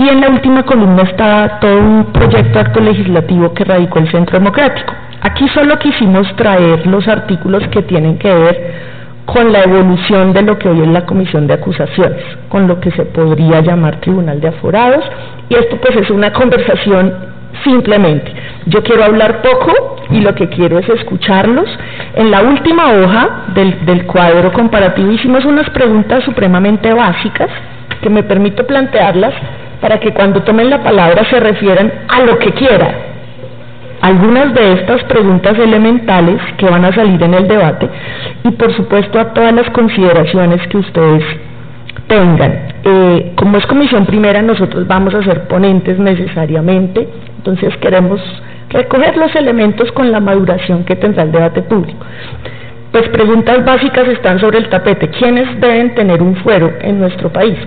en la última columna está todo un proyecto de acto legislativo que radicó el Centro Democrático. Aquí solo quisimos traer los artículos que tienen que ver con la evolución de lo que hoy es la Comisión de Acusaciones, con lo que se podría llamar Tribunal de Aforados, y esto pues es una conversación simplemente. Yo quiero hablar poco y lo que quiero es escucharlos. En la última hoja del cuadro comparativo hicimos unas preguntas supremamente básicas que me permito plantearlas para que cuando tomen la palabra se refieran a lo que quieran. Algunas de estas preguntas elementales que van a salir en el debate y por supuesto a todas las consideraciones que ustedes tengan. Como es comisión primera, nosotros vamos a ser ponentes necesariamente, entonces queremos recoger los elementos con la maduración que tendrá el debate público. Pues preguntas básicas están sobre el tapete. ¿Quiénes deben tener un fuero en nuestro país?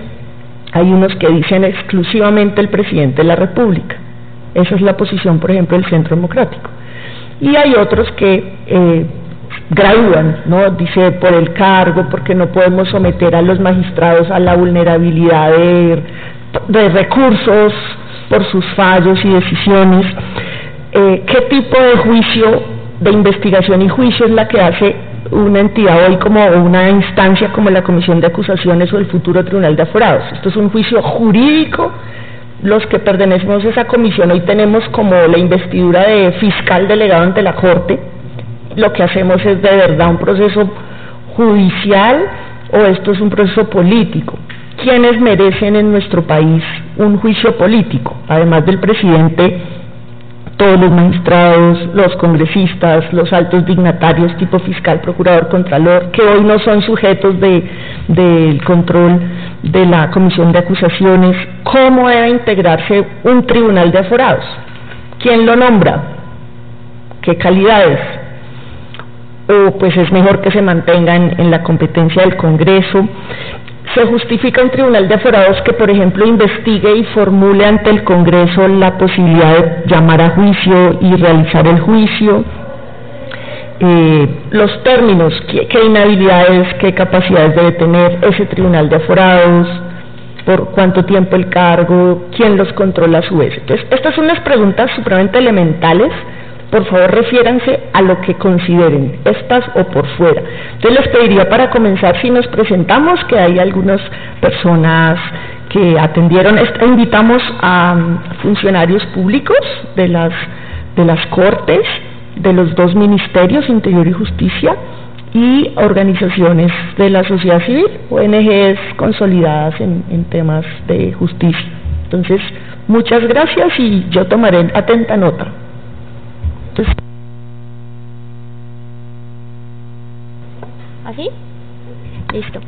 Hay unos que dicen exclusivamente el presidente de la República. Esa es la posición, por ejemplo, del Centro Democrático. Y hay otros que gradúan, ¿no? Dice por el cargo, porque no podemos someter a los magistrados a la vulnerabilidad de recursos por sus fallos y decisiones. ¿Qué tipo de juicio, de investigación y juicio es la que hace una entidad hoy como una instancia como la Comisión de Acusaciones o el futuro Tribunal de Aforados? Esto es un juicio jurídico. Los que pertenecemos a esa comisión hoy tenemos como la investidura de fiscal delegado ante la Corte. Lo que hacemos es de verdad un proceso judicial o esto es un proceso político. ¿Quiénes merecen en nuestro país un juicio político? Además del presidente, todos los magistrados, los congresistas, los altos dignatarios tipo fiscal, procurador, contralor, que hoy no son sujetos del control de la Comisión de Acusaciones. ¿Cómo debe integrarse un tribunal de aforados? ¿Quién lo nombra? ¿Qué calidades? O pues es mejor que se mantengan en la competencia del Congreso. ¿Se justifica un tribunal de aforados que, por ejemplo, investigue y formule ante el Congreso la posibilidad de llamar a juicio y realizar el juicio? Los términos, qué inhabilidades, qué capacidades debe tener ese tribunal de aforados, por cuánto tiempo el cargo, quién los controla a su vez. Entonces, estas son unas preguntas supremamente elementales. Por favor, refiéranse a lo que consideren, estas o por fuera. Entonces les pediría para comenzar si nos presentamos, que hay algunas personas que atendieron. Invitamos a funcionarios públicos de las Cortes, de los dos ministerios, Interior y Justicia, y organizaciones de la sociedad civil, ONGs consolidadas en temas de justicia. Entonces, muchas gracias y yo tomaré atenta nota. ¿Así? Listo.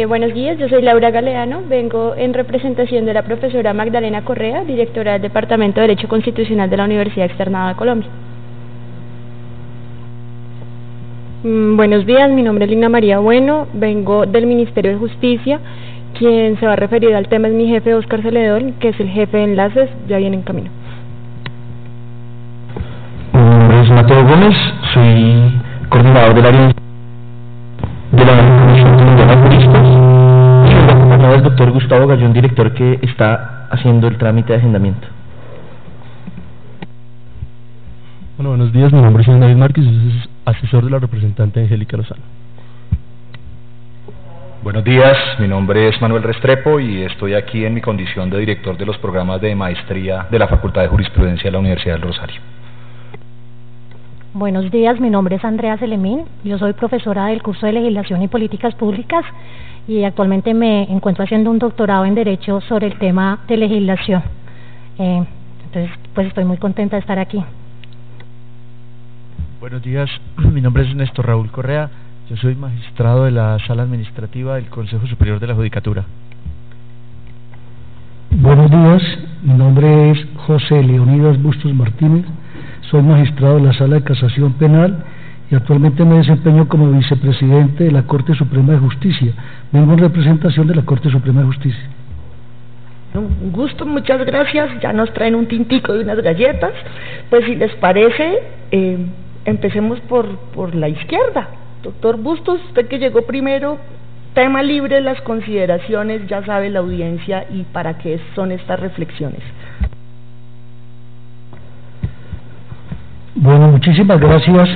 Buenos días, yo soy Laura Galeano, vengo en representación de la profesora Magdalena Correa, directora del Departamento de Derecho Constitucional de la Universidad Externada de Colombia. Buenos días, mi nombre es Lina María Bueno, vengo del Ministerio de Justicia. Quien se va a referir al tema es mi jefe Óscar Celedón, que es el jefe de enlaces, ya viene en camino. Mi nombre es Mateo Gómez, soy coordinador del área de la Comisión de Juristas y el acompañado del doctor Gustavo Gallón, director que está haciendo el trámite de agendamiento. Bueno, buenos días, mi nombre es David Márquez, soy asesor de la representante Angélica Lozano. Buenos días, mi nombre es Manuel Restrepo y estoy aquí en mi condición de director de los programas de maestría de la Facultad de Jurisprudencia de la Universidad del Rosario. Buenos días, mi nombre es Andrea Celemín, yo soy profesora del curso de Legislación y Políticas Públicas y actualmente me encuentro haciendo un doctorado en Derecho sobre el tema de legislación. Entonces, pues estoy muy contenta de estar aquí. Buenos días, mi nombre es Néstor Raúl Correa, yo soy magistrado de la Sala Administrativa del Consejo Superior de la Judicatura. Buenos días, mi nombre es José Leonidas Bustos Martínez, soy magistrado de la Sala de Casación Penal y actualmente me desempeño como vicepresidente de la Corte Suprema de Justicia. Vengo en representación de la Corte Suprema de Justicia. Un gusto, muchas gracias. Ya nos traen un tintico y unas galletas. Pues si les parece, empecemos por la izquierda. Doctor Bustos, usted que llegó primero, Tema libre las consideraciones, ya sabe la audiencia y para qué son estas reflexiones. Bueno, muchísimas gracias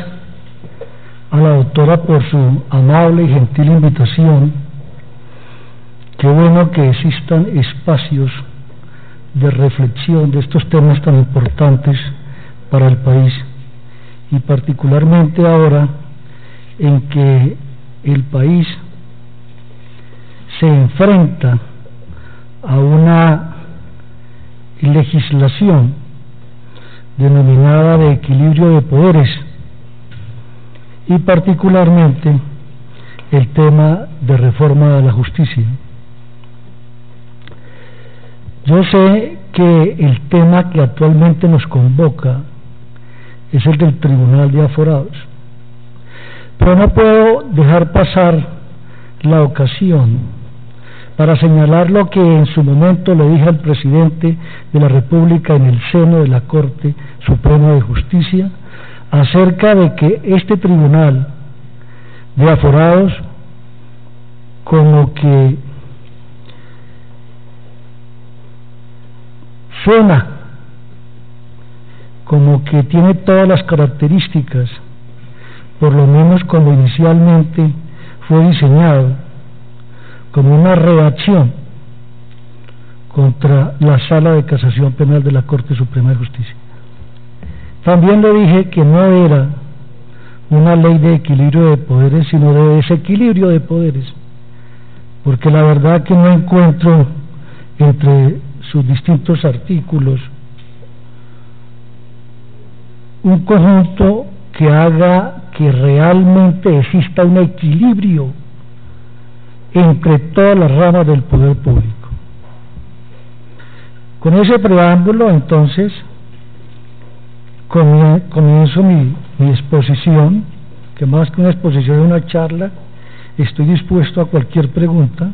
a la doctora por su amable y gentil invitación. Qué bueno que existan espacios de reflexión de estos temas tan importantes para el país, y particularmente ahora en que el país se enfrenta a una legislación denominada de equilibrio de poderes, y particularmente el tema de reforma de la justicia. Yo sé que el tema que actualmente nos convoca es el del Tribunal de Aforados, pero no puedo dejar pasar la ocasión para señalar lo que en su momento le dije al presidente de la República en el seno de la Corte Suprema de Justicia acerca de que este Tribunal de Aforados como que suena como que tiene todas las características, por lo menos como inicialmente fue diseñado, como una reacción contra la Sala de Casación Penal de la Corte Suprema de Justicia. También le dije que no era una ley de equilibrio de poderes, sino de desequilibrio de poderes, porque la verdad que no encuentro entre sus distintos artículos un conjunto que haga que realmente exista un equilibrio entre todas las ramas del poder público. Con ese preámbulo, entonces, comienzo mi exposición, que más que una exposición es una charla. Estoy dispuesto a cualquier pregunta.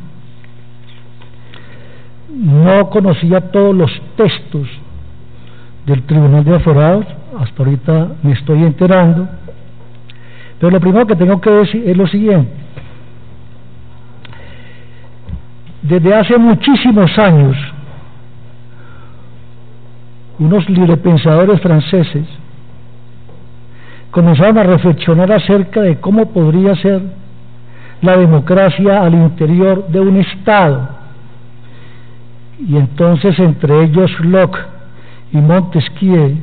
No conocía todos los textos del Tribunal de Aforados, hasta ahorita me estoy enterando, pero lo primero que tengo que decir es lo siguiente. Desde hace muchísimos años, unos librepensadores franceses comenzaron a reflexionar acerca de cómo podría ser la democracia al interior de un Estado, y entonces entre ellos Locke y Montesquieu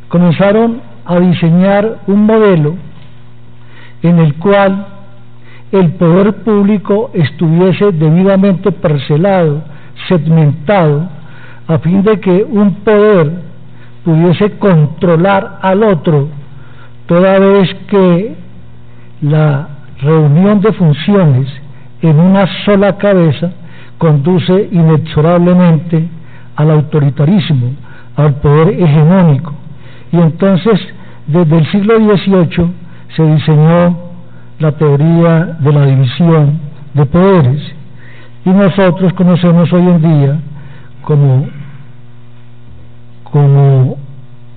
comenzaron a diseñar un modelo en el cual el poder público estuviese debidamente parcelado, segmentado, a fin de que un poder pudiese controlar al otro, toda vez que la reunión de funciones en una sola cabeza conduce inexorablemente al autoritarismo, al poder hegemónico. Y entonces, desde el siglo XVIII se diseñó la teoría de la división de poderes, y nosotros conocemos hoy en día como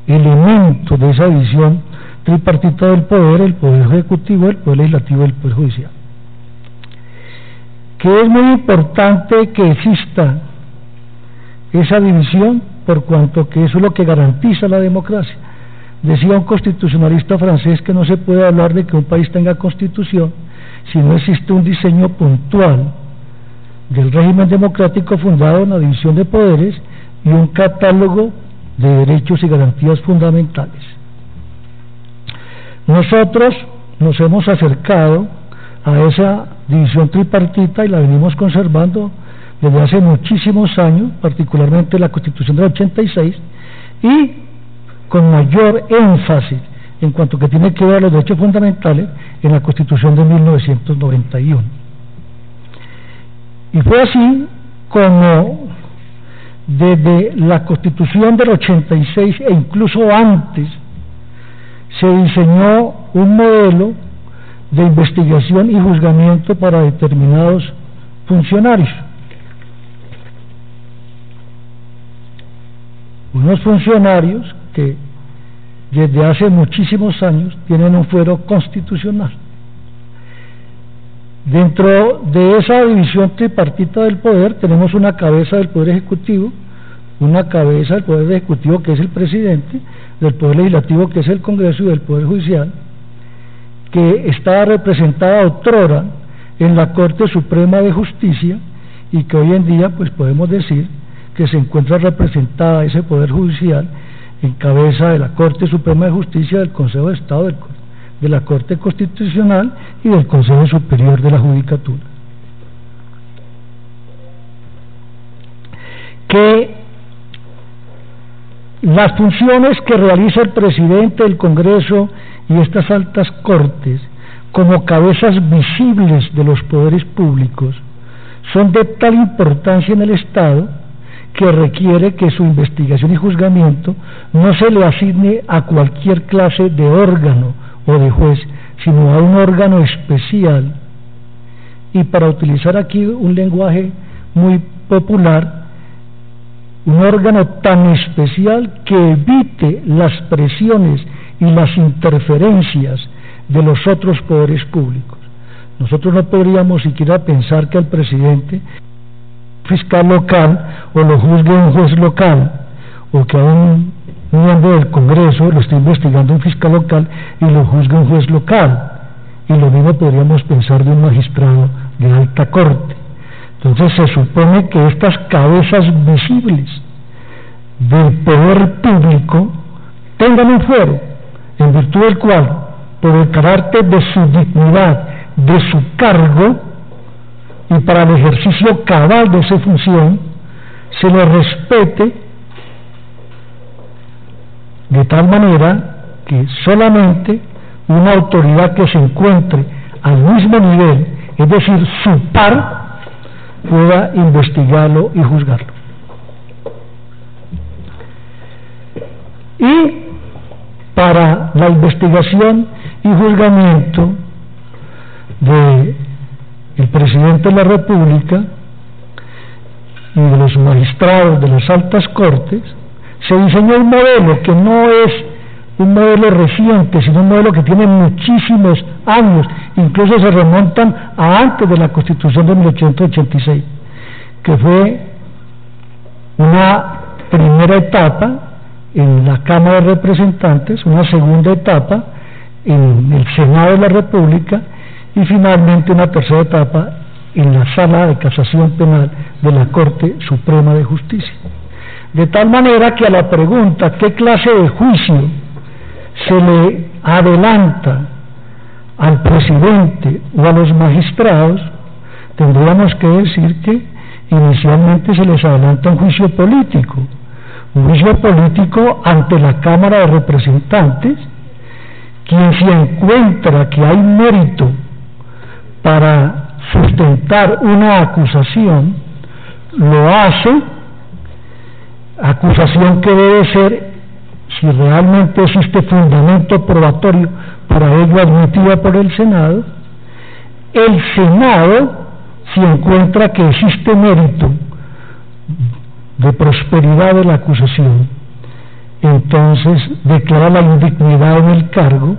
elemento de esa división tripartita del poder, el poder ejecutivo, el poder legislativo y el poder judicial. Que es muy importante que exista esa división, por cuanto que eso es lo que garantiza la democracia. Decía un constitucionalista francés que no se puede hablar de que un país tenga constitución si no existe un diseño puntual del régimen democrático fundado en la división de poderes y un catálogo de derechos y garantías fundamentales. Nosotros nos hemos acercado a esa división tripartita y la venimos conservando desde hace muchísimos años, particularmente la Constitución del 86, y con mayor énfasis en cuanto que tiene que ver a los derechos fundamentales en la Constitución de 1991. Y fue así como desde la Constitución del 86 e incluso antes se diseñó un modelo de investigación y juzgamiento para determinados funcionarios. Unos funcionarios que desde hace muchísimos años tienen un fuero constitucional. Dentro de esa división tripartita del poder tenemos una cabeza del Poder Ejecutivo, una cabeza del Poder Ejecutivo que es el presidente, del Poder Legislativo que es el Congreso y del Poder Judicial, que estaba representada otrora en la Corte Suprema de Justicia y que hoy en día pues podemos decir que se encuentra representada ese Poder Judicial en cabeza de la Corte Suprema de Justicia, del Consejo de Estado, de la Corte Constitucional y del Consejo Superior de la Judicatura. Que las funciones que realiza el presidente del Congreso y estas altas cortes como cabezas visibles de los poderes públicos son de tal importancia en el Estado que requiere que su investigación y juzgamiento no se le asigne a cualquier clase de órgano o de juez, sino a un órgano especial. Y para utilizar aquí un lenguaje muy popular, un órgano tan especial que evite las presiones y las interferencias de los otros poderes públicos. Nosotros no podríamos siquiera pensar que al presidente, fiscal local, o lo juzgue un juez local, o que a un miembro del Congreso lo esté investigando un fiscal local y lo juzgue un juez local, y lo mismo podríamos pensar de un magistrado de alta corte. Entonces se supone que estas cabezas visibles del poder público tengan un fuero, en virtud del cual, por el carácter de su dignidad, de su cargo, y para el ejercicio cabal de esa función, se le respete de tal manera que solamente una autoridad que se encuentre al mismo nivel, es decir, su par, pueda investigarlo y juzgarlo. Y para la investigación y juzgamiento del presidente de la República y de los magistrados de las altas cortes, se diseñó un modelo que no es un modelo reciente, sino un modelo que tiene muchísimos años, incluso se remontan a antes de la Constitución de 1886, que fue una primera etapa en la Cámara de Representantes, una segunda etapa en el Senado de la República y finalmente una tercera etapa en la Sala de Casación Penal de la Corte Suprema de Justicia. De tal manera que a la pregunta ¿qué clase de juicio se le adelanta al presidente o a los magistrados? Tendríamos que decir que inicialmente se les adelanta un juicio político ante la Cámara de Representantes, quien se encuentra que hay mérito para sustentar una acusación, lo hace, acusación que debe ser, si realmente existe fundamento probatorio para ello, admitida por el Senado. El Senado, si encuentra que existe mérito de prosperidad de la acusación, entonces declara la indignidad en el cargo,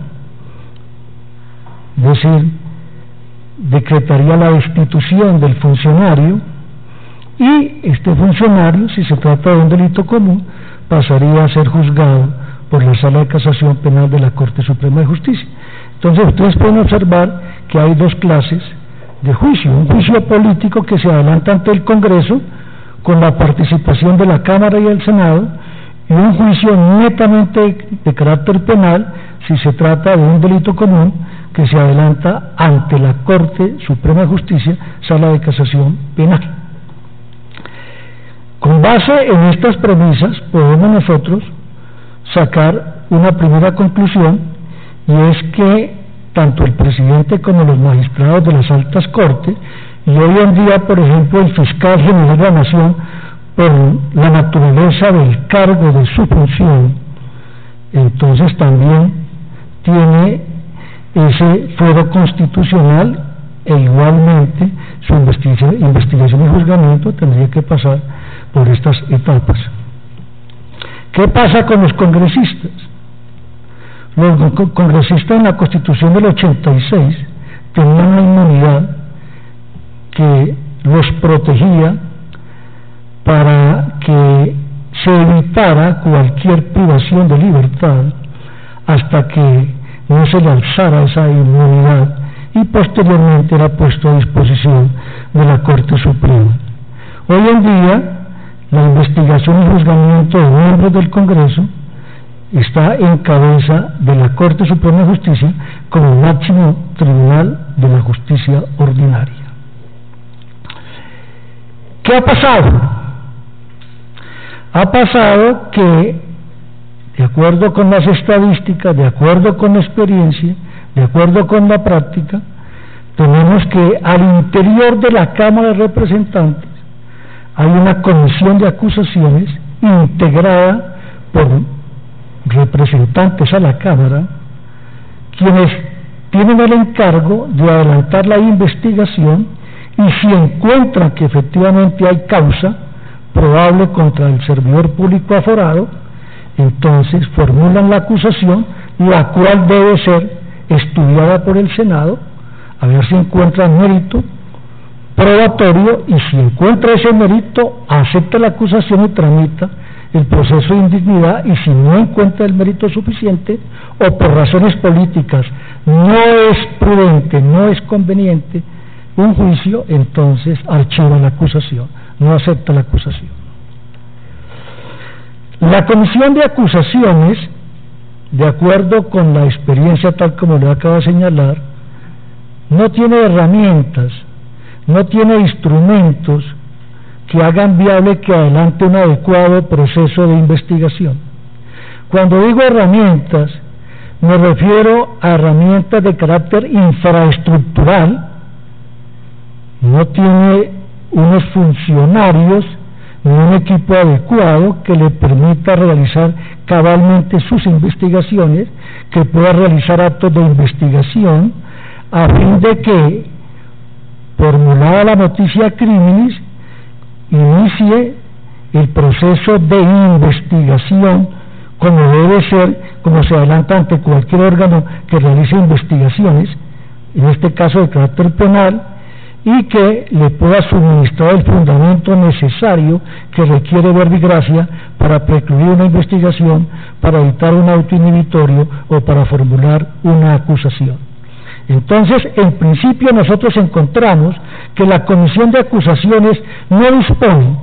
es decir, decretaría la destitución del funcionario, y este funcionario, si se trata de un delito común, pasaría a ser juzgado por la Sala de Casación Penal de la Corte Suprema de Justicia. Entonces ustedes pueden observar que hay dos clases de juicio: un juicio político que se adelanta ante el Congreso con la participación de la Cámara y el Senado, y un juicio netamente de carácter penal si se trata de un delito común que se adelanta ante la Corte Suprema de Justicia, Sala de Casación Penal. Con base en estas premisas podemos nosotros sacar una primera conclusión, y es que tanto el presidente como los magistrados de las altas cortes, y hoy en día, por ejemplo, el fiscal general de la Nación, por la naturaleza del cargo de su función, entonces también tiene ese fuero constitucional, e igualmente su investigación y juzgamiento tendría que pasar por estas etapas. ¿Qué pasa con los congresistas? Los congresistas en la Constitución del 86 tenían una inmunidad que los protegía para que se evitara cualquier privación de libertad hasta que no se le alzara esa inmunidad, y posteriormente era puesto a disposición de la Corte Suprema. Hoy en día, la investigación y juzgamiento de miembros del Congreso está en cabeza de la Corte Suprema de Justicia como máximo tribunal de la justicia ordinaria. ¿Qué ha pasado? Ha pasado que, de acuerdo con las estadísticas, de acuerdo con la experiencia, de acuerdo con la práctica, tenemos que al interior de la Cámara de Representantes hay una comisión de acusaciones integrada por representantes a la Cámara, quienes tienen el encargo de adelantar la investigación, y si encuentran que efectivamente hay causa probable contra el servidor público aforado, entonces formulan la acusación, la cual debe ser estudiada por el Senado, a ver si encuentra mérito probatorio, y si encuentra ese mérito, acepta la acusación y tramita el proceso de indignidad, y si no encuentra el mérito suficiente o por razones políticas no es prudente, no es conveniente un juicio, entonces archiva la acusación, no acepta la acusación. La comisión de acusaciones, de acuerdo con la experiencia tal como le acabo de señalar, no tiene herramientas, no tiene instrumentos que hagan viable que adelante un adecuado proceso de investigación. Cuando digo herramientas, me refiero a herramientas de carácter infraestructural. No tiene unos funcionarios ni un equipo adecuado que le permita realizar cabalmente sus investigaciones, que pueda realizar actos de investigación, a fin de que, formulada la noticia criminis, inicie el proceso de investigación como debe ser, como se adelanta ante cualquier órgano que realice investigaciones, en este caso de carácter penal, y que le pueda suministrar el fundamento necesario que requiere verbigracia para precluir una investigación, para evitar un auto inhibitorio o para formular una acusación. Entonces, en principio nosotros encontramos que la comisión de acusaciones no dispone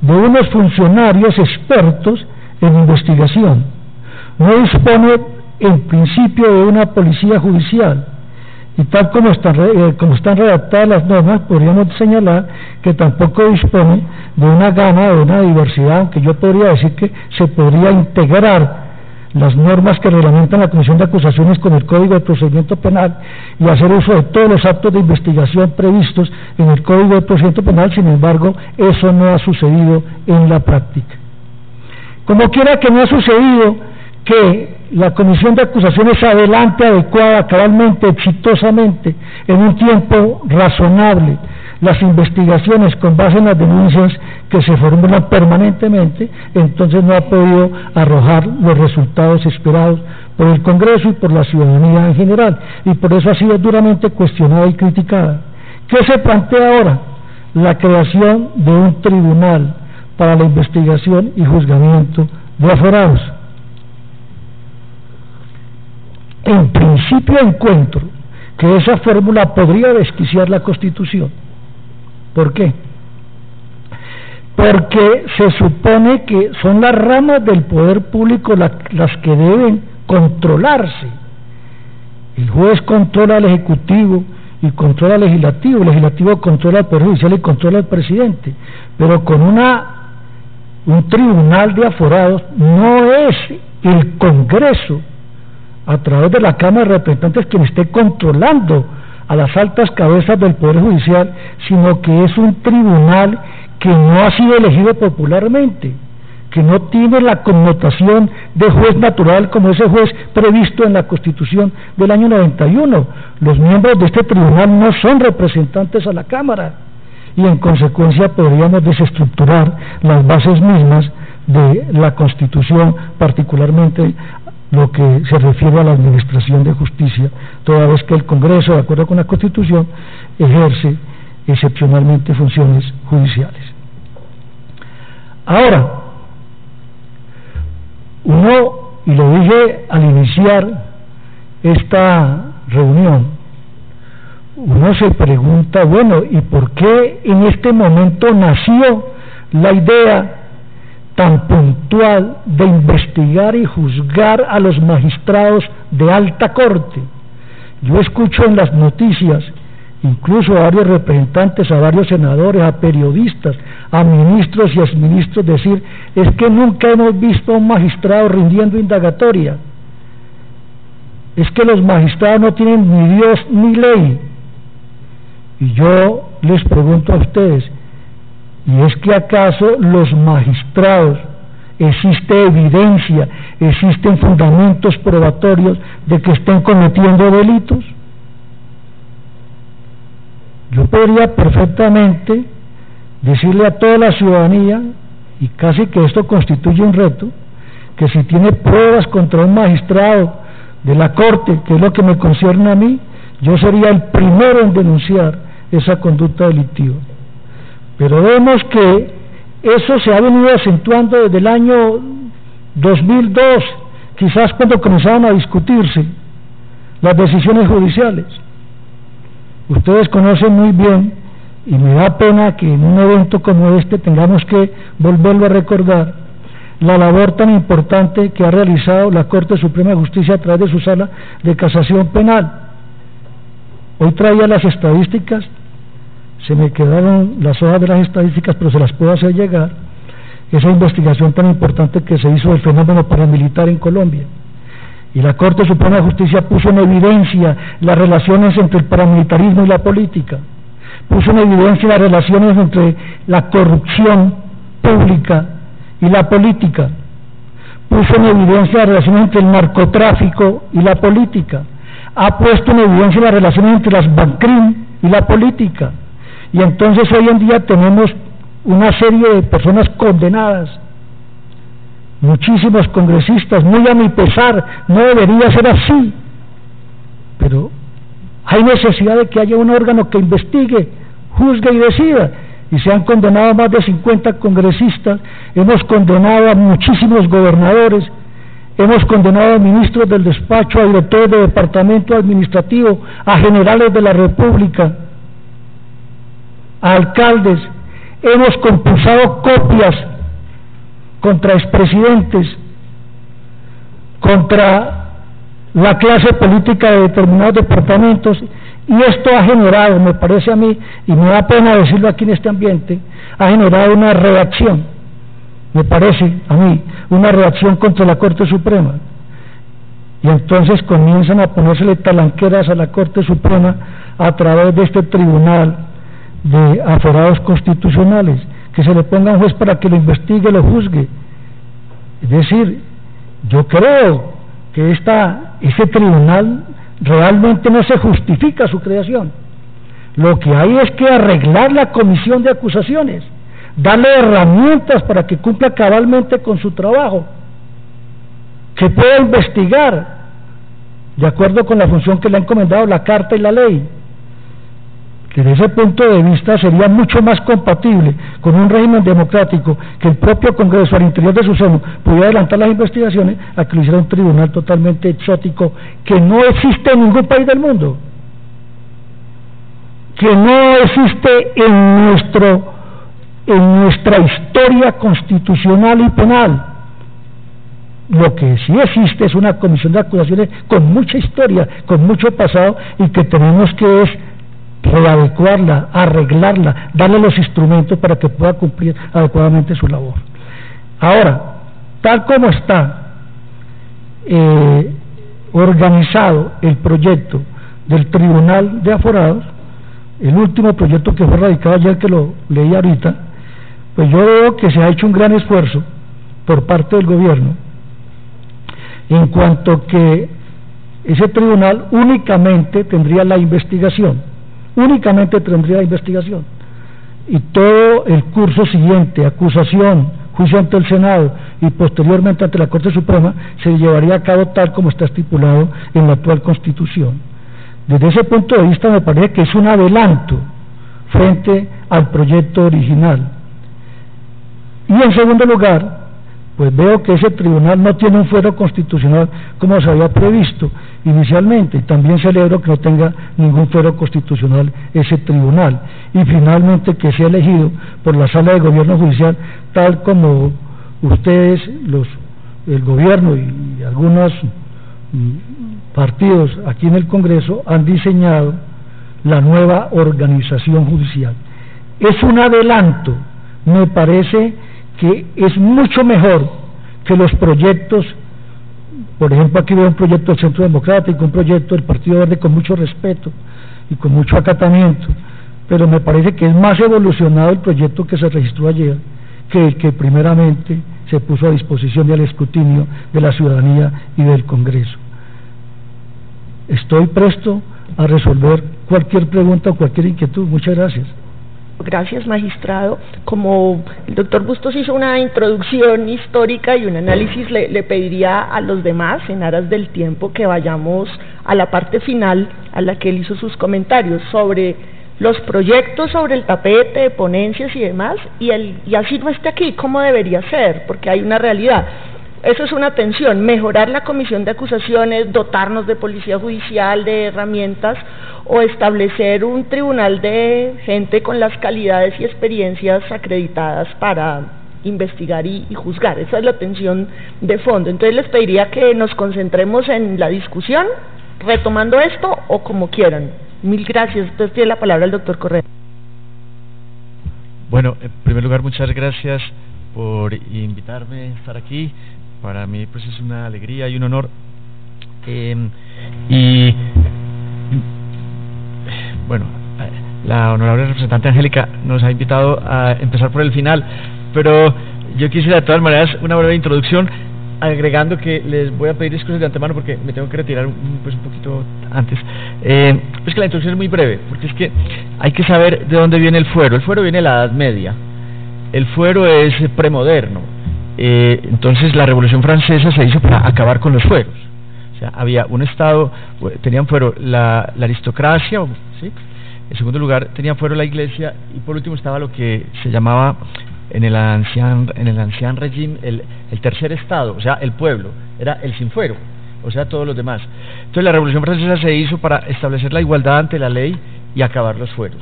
de unos funcionarios expertos en investigación, no dispone en principio de una policía judicial, y tal como están redactadas las normas, podríamos señalar que tampoco dispone de una gama, de una diversidad, aunque yo podría decir que se podría integrar las normas que reglamentan la comisión de acusaciones con el Código de Procedimiento Penal y hacer uso de todos los actos de investigación previstos en el Código de Procedimiento Penal. Sin embargo, eso no ha sucedido en la práctica. Como quiera que no ha sucedido que la comisión de acusaciones adelante adecuada, cabalmente, exitosamente, en un tiempo razonable, las investigaciones con base en las denuncias que se formulan permanentemente, entonces no ha podido arrojar los resultados esperados por el Congreso y por la ciudadanía en general, y por eso ha sido duramente cuestionada y criticada. ¿Qué se plantea ahora? La creación de un tribunal para la investigación y juzgamiento de aforados. En principio encuentro que esa fórmula podría desquiciar la Constitución. ¿Por qué? Porque se supone que son las ramas del poder público las que deben controlarse. El juez controla al Ejecutivo y controla al Legislativo, el Legislativo controla al Poder Judicial y controla al Presidente, pero con un tribunal de aforados no es el Congreso a través de la Cámara de Representantes quien esté controlando a las altas cabezas del Poder Judicial, sino que es un tribunal que no ha sido elegido popularmente, que no tiene la connotación de juez natural como ese juez previsto en la Constitución del año 91. Los miembros de este tribunal no son representantes a la Cámara, y en consecuencia podríamos desestructurar las bases mismas de la Constitución, particularmente lo que se refiere a la administración de justicia, toda vez que el Congreso, de acuerdo con la Constitución, ejerce excepcionalmente funciones judiciales. Ahora, uno, y lo dije al iniciar esta reunión, uno se pregunta, bueno, ¿y por qué en este momento nació la idea tan puntual de investigar y juzgar a los magistrados de alta corte? Yo escucho en las noticias, incluso a varios representantes, a varios senadores, a periodistas, a ministros y exministros decir, es que nunca hemos visto a un magistrado rindiendo indagatoria, es que los magistrados no tienen ni Dios ni ley. Y yo les pregunto a ustedes, ¿y es que acaso los magistrados, existe evidencia, existen fundamentos probatorios de que estén cometiendo delitos? Yo podría perfectamente decirle a toda la ciudadanía, y casi que esto constituye un reto, que si tiene pruebas contra un magistrado de la Corte, que es lo que me concierne a mí, yo sería el primero en denunciar esa conducta delictiva. Pero vemos que eso se ha venido acentuando desde el año 2002, quizás cuando comenzaron a discutirse las decisiones judiciales. Ustedes conocen muy bien, y me da pena que en un evento como este tengamos que volverlo a recordar, la labor tan importante que ha realizado la Corte Suprema de Justicia a través de su Sala de Casación Penal. Hoy traía las estadísticas, se me quedaron las hojas de las estadísticas, pero se las puedo hacer llegar, esa investigación tan importante que se hizo del fenómeno paramilitar en Colombia. Y la Corte Suprema de Justicia puso en evidencia las relaciones entre el paramilitarismo y la política, puso en evidencia las relaciones entre la corrupción pública y la política, puso en evidencia las relaciones entre el narcotráfico y la política, ha puesto en evidencia las relaciones entre las BANCRIM y la política. Y entonces hoy en día tenemos una serie de personas condenadas, muchísimos congresistas, muy a mi pesar, no debería ser así, pero hay necesidad de que haya un órgano que investigue, juzgue y decida, y se han condenado a más de 50 congresistas, hemos condenado a muchísimos gobernadores, hemos condenado a ministros del despacho, a directores de departamento administrativo, a generales de la República, a alcaldes, hemos compulsado copias contra expresidentes, contra la clase política de determinados departamentos, y esto ha generado, me parece a mí, y me da pena decirlo aquí en este ambiente, ha generado una reacción, me parece a mí, una reacción contra la Corte Suprema, y entonces comienzan a ponérsele talanqueras a la Corte Suprema a través de este tribunal de aforados constitucionales, que se le ponga un juez para que lo investigue, lo juzgue. Es decir, yo creo que ese tribunal realmente no se justifica su creación. Lo que hay es que arreglar la comisión de acusaciones, darle herramientas para que cumpla cabalmente con su trabajo, que pueda investigar de acuerdo con la función que le ha encomendado la Carta y la ley, que desde ese punto de vista sería mucho más compatible con un régimen democrático que el propio Congreso al interior de su seno pudiera adelantar las investigaciones a que lo hiciera un tribunal totalmente exótico que no existe en ningún país del mundo, que no existe en nuestra historia constitucional y penal. Lo que sí existe es una comisión de acusaciones con mucha historia, con mucho pasado, y que tenemos que readecuarla, arreglarla, darle los instrumentos para que pueda cumplir adecuadamente su labor. Ahora, tal como está organizado el proyecto del Tribunal de Aforados, el último proyecto que fue radicado ayer, que lo leí ahorita, pues yo veo que se ha hecho un gran esfuerzo por parte del gobierno en cuanto que ese tribunal únicamente tendría la investigación, y todo el curso siguiente, acusación, juicio ante el Senado y posteriormente ante la Corte Suprema, se llevaría a cabo tal como está estipulado en la actual Constitución. Desde ese punto de vista me parece que es un adelanto frente al proyecto original. Y en segundo lugar, pues veo que ese tribunal no tiene un fuero constitucional como se había previsto inicialmente, y también celebro que no tenga ningún fuero constitucional ese tribunal, y finalmente que sea elegido por la Sala de Gobierno Judicial, tal como ustedes, el gobierno y algunos partidos aquí en el Congreso han diseñado la nueva organización judicial. Es un adelanto, me parece que es mucho mejor que los proyectos. Por ejemplo, aquí veo un proyecto del Centro Democrático, un proyecto del Partido Verde con mucho respeto y con mucho acatamiento, pero me parece que es más evolucionado el proyecto que se registró ayer que el que primeramente se puso a disposición y al escrutinio de la ciudadanía y del Congreso. Estoy presto a resolver cualquier pregunta o cualquier inquietud. Muchas gracias. Gracias, magistrado. Como el doctor Bustos hizo una introducción histórica y un análisis, le pediría a los demás, en aras del tiempo, que vayamos a la parte final a la que él hizo sus comentarios sobre los proyectos sobre el tapete, ponencias y demás, y así no esté aquí, ¿cómo debería ser? Porque hay una realidad. Eso es una tensión, mejorar la comisión de acusaciones, dotarnos de policía judicial, de herramientas, o establecer un tribunal de gente con las calidades y experiencias acreditadas para investigar y juzgar. Esa es la tensión de fondo. Entonces les pediría que nos concentremos en la discusión, retomando esto o como quieran. Mil gracias. Entonces tiene la palabra el doctor Correa. Bueno, en primer lugar, muchas gracias por invitarme a estar aquí. Para mí pues es una alegría y un honor. Bueno, la honorable representante Angélica nos ha invitado a empezar por el final, pero yo quisiera de todas maneras una breve introducción, agregando que les voy a pedir excusas de antemano porque me tengo que retirar un poquito antes. Pues que la introducción es muy breve, porque es que hay que saber de dónde viene el fuero. El fuero viene de la Edad Media. El fuero es premoderno. Entonces la Revolución Francesa se hizo para acabar con los fueros. O sea, había un Estado, tenían fuero la aristocracia, ¿sí? En segundo lugar tenía fuero la Iglesia, y por último estaba lo que se llamaba en el ancien régimen el tercer Estado, o sea, el pueblo, era el sin fuero, o sea, todos los demás. Entonces la Revolución Francesa se hizo para establecer la igualdad ante la ley y acabar los fueros.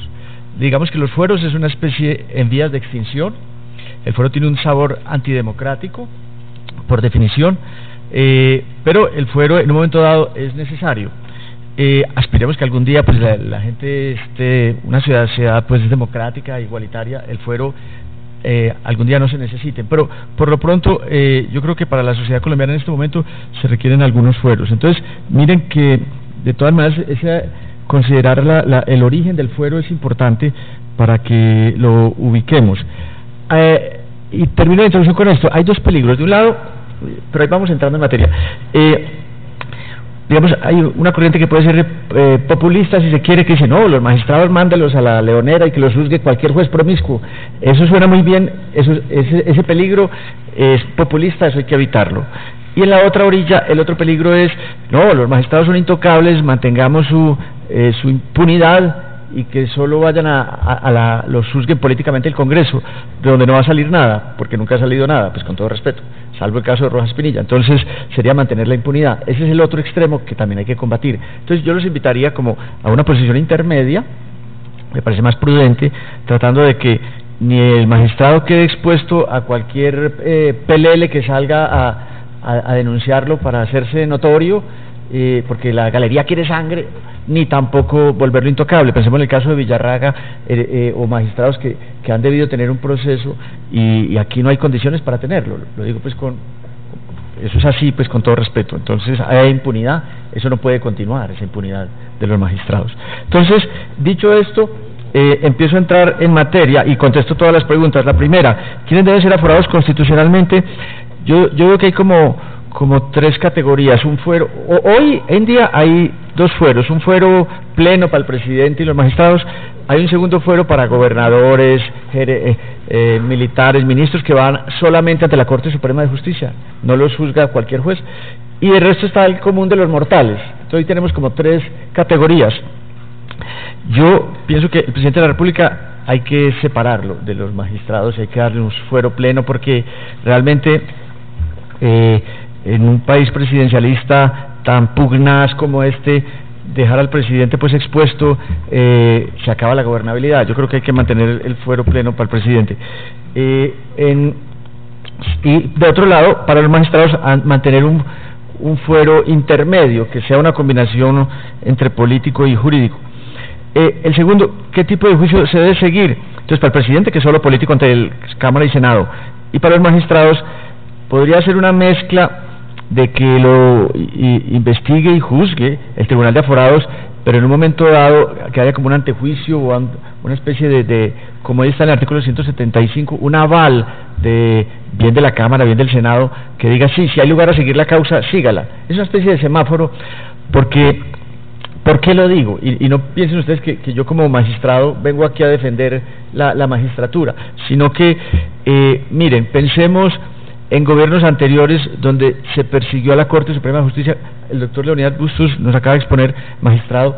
Digamos que los fueros es una especie en vías de extinción. El fuero tiene un sabor antidemocrático, por definición, pero el fuero en un momento dado es necesario. Aspiremos que algún día pues la gente una sociedad pues democrática, igualitaria, el fuero algún día no se necesite, pero por lo pronto yo creo que para la sociedad colombiana en este momento se requieren algunos fueros. Entonces miren que de todas maneras considerar el origen del fuero es importante para que lo ubiquemos. Y termino la introducción con esto. Hay dos peligros. De un lado, pero ahí vamos entrando en materia. Digamos, hay una corriente que puede ser populista, si se quiere, que dice, no, los magistrados mándalos a la leonera y que los juzgue cualquier juez promiscuo. Eso suena muy bien, ese peligro es populista, eso hay que evitarlo. Y en la otra orilla, el otro peligro es, no, los magistrados son intocables, mantengamos su impunidad y que solo vayan los juzguen políticamente el Congreso, de donde no va a salir nada, porque nunca ha salido nada, pues con todo respeto, salvo el caso de Rojas Pinilla. Entonces sería mantener la impunidad. Ese es el otro extremo que también hay que combatir. Entonces yo los invitaría como a una posición intermedia, me parece más prudente, tratando de que ni el magistrado quede expuesto a cualquier pelele que salga a denunciarlo para hacerse notorio, porque la galería quiere sangre, ni tampoco volverlo intocable. Pensemos en el caso de Villarraga o magistrados que han debido tener un proceso y aquí no hay condiciones para tenerlo. Lo digo pues eso es así, pues con todo respeto. Entonces hay impunidad, eso no puede continuar, esa impunidad de los magistrados. Entonces, dicho esto, empiezo a entrar en materia y contesto todas las preguntas. La primera, ¿quiénes deben ser aforados constitucionalmente? Yo veo que hay como tres categorías. Un fuero, hoy en día hay dos fueros, un fuero pleno para el presidente y los magistrados, hay un segundo fuero para gobernadores, militares, ministros que van solamente ante la Corte Suprema de Justicia, no los juzga cualquier juez, y el resto está el común de los mortales. Entonces hoy tenemos como tres categorías. Yo pienso que el presidente de la República hay que separarlo de los magistrados, hay que darle un fuero pleno, porque realmente en un país presidencialista tan pugnaz como este, dejar al presidente pues expuesto, se acaba la gobernabilidad. Yo creo que hay que mantener el fuero pleno para el presidente. Y de otro lado, para los magistrados, mantener un fuero intermedio, que sea una combinación entre político y jurídico. El segundo, ¿qué tipo de juicio se debe seguir? Entonces, para el presidente, que es solo político ante el Cámara y Senado, y para los magistrados, podría ser una mezcla de que lo investigue y juzgue el Tribunal de Aforados, pero en un momento dado que haya como un antejuicio o una especie de como ahí está en el artículo 175, un aval bien de la Cámara, bien del Senado, que diga sí, si hay lugar a seguir la causa, sígala. Es una especie de semáforo, porque ¿por qué lo digo? Y no piensen ustedes que yo como magistrado vengo aquí a defender la magistratura, sino que, miren, pensemos en gobiernos anteriores donde se persiguió a la Corte Suprema de Justicia. El doctor Leonidas Bustos nos acaba de exponer, magistrado,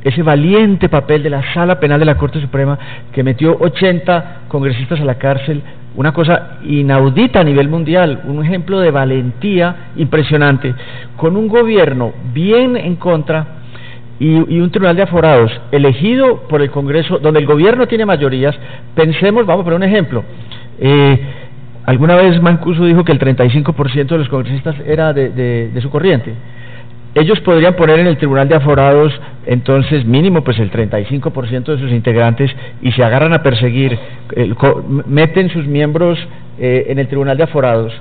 ese valiente papel de la Sala Penal de la Corte Suprema, que metió 80 congresistas a la cárcel, una cosa inaudita a nivel mundial, un ejemplo de valentía impresionante, con un gobierno bien en contra y un tribunal de aforados elegido por el Congreso, donde el gobierno tiene mayorías. Pensemos, vamos a poner un ejemplo. Alguna vez Mancuso dijo que el 35% de los congresistas era de su corriente. Ellos podrían poner en el tribunal de aforados, entonces mínimo pues el 35% de sus integrantes, y se agarran a perseguir, meten sus miembros en el tribunal de aforados,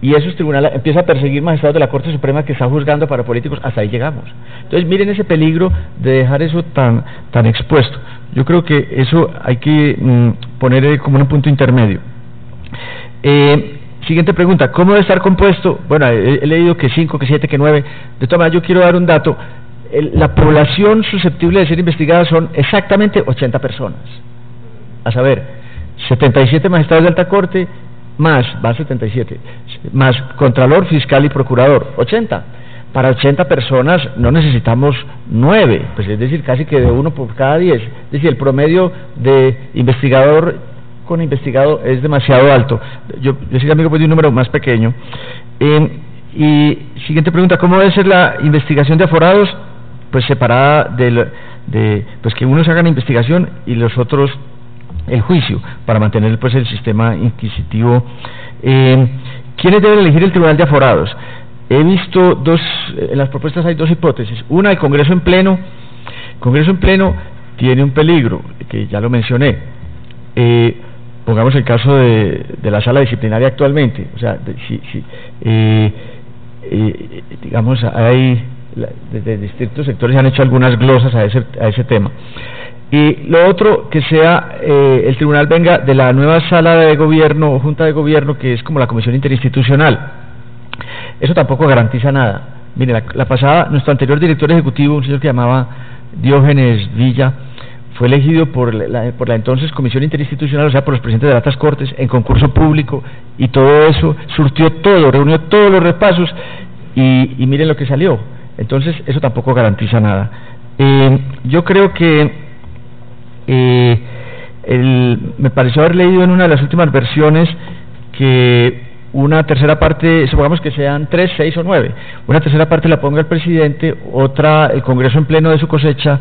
y esos tribunales empiezan a perseguir magistrados de la Corte Suprema que están juzgando para políticos. Hasta ahí llegamos. Entonces miren ese peligro de dejar eso tan expuesto. Yo creo que eso hay que poner como un punto intermedio. Siguiente pregunta, ¿cómo debe estar compuesto? Bueno, he leído que 5, que 7, que 9. De todas maneras, yo quiero dar un dato. La población susceptible de ser investigada son exactamente 80 personas. A saber, 77 magistrados de alta corte, más 77, más contralor, fiscal y procurador, 80. Para 80 personas no necesitamos 9, pues es decir, casi que de 1 por cada 10. Es decir, el promedio de investigador con investigado es demasiado alto. Yo soy amigo pues de un número más pequeño. Y siguiente pregunta, ¿cómo debe ser la investigación de aforados? Pues separada pues que unos hagan investigación y los otros el juicio, para mantener pues el sistema inquisitivo. ¿Quiénes deben elegir el tribunal de aforados? He visto en las propuestas hay dos hipótesis. Una, el Congreso en pleno. El Congreso en pleno tiene un peligro, que ya lo mencioné. Pongamos el caso de la sala disciplinaria actualmente. O sea, digamos, hay desde distintos sectores han hecho algunas glosas a ese tema. Y lo otro, que sea el tribunal venga de la nueva sala de gobierno o junta de gobierno, que es como la comisión interinstitucional. Eso tampoco garantiza nada. Mire, la pasada, nuestro anterior director ejecutivo, un señor que llamaba Diógenes Villa, fue elegido por la entonces comisión interinstitucional, o sea, por los presidentes de las altas cortes, en concurso público, y todo eso surtió todo, reunió todos los repasos, y miren lo que salió. Entonces, eso tampoco garantiza nada. Yo creo que me pareció haber leído en una de las últimas versiones que una tercera parte, supongamos que sean 3, 6 o 9, una tercera parte la ponga el presidente, otra el Congreso en pleno de su cosecha,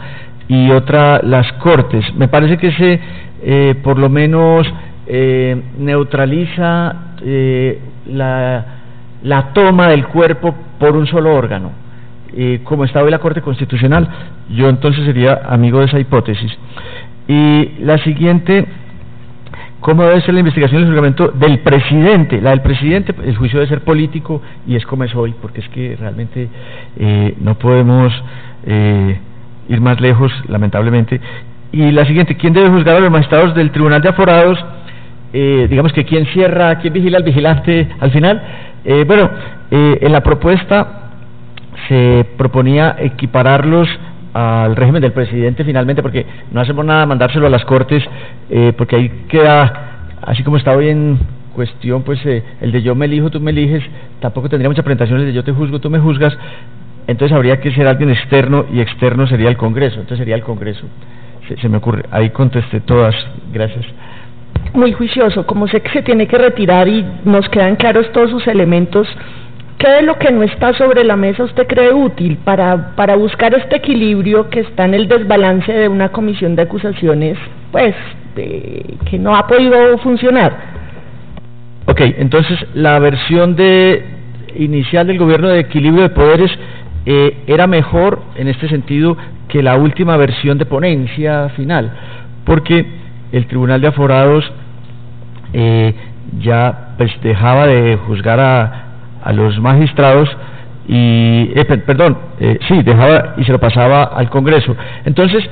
y otra las Cortes. Me parece que ese por lo menos neutraliza la toma del cuerpo por un solo órgano. Como está hoy la Corte Constitucional, yo entonces sería amigo de esa hipótesis. Y la siguiente, ¿cómo debe ser la investigación y el juzgamiento del presidente? La del presidente, el juicio debe ser político, y es como es hoy, porque es que realmente no podemos ir más lejos, lamentablemente. Y la siguiente, ¿quién debe juzgar a los magistrados del tribunal de aforados? Digamos que quién cierra, quién vigila al vigilante al final. En la propuesta se proponía equipararlos al régimen del presidente finalmente, porque no hacemos nada mandárselo a las Cortes, porque ahí queda, así como está hoy en cuestión, pues el de yo me elijo, tú me eliges, tampoco tendría mucha presentación el de yo te juzgo, tú me juzgas. Entonces habría que ser alguien externo, y externo sería el Congreso. Entonces sería el Congreso. se me ocurre. Ahí contesté todas. Gracias. Muy juicioso. Como sé que se tiene que retirar y nos quedan claros todos sus elementos, ¿qué de lo que no está sobre la mesa usted cree útil para buscar este equilibrio que está en el desbalance de una comisión de acusaciones, pues, que no ha podido funcionar? Ok, entonces la versión inicial del gobierno de equilibrio de poderes era mejor en este sentido que la última versión de ponencia final, porque el Tribunal de Aforados ya pues dejaba de juzgar a los magistrados y dejaba y se lo pasaba al Congreso. Entonces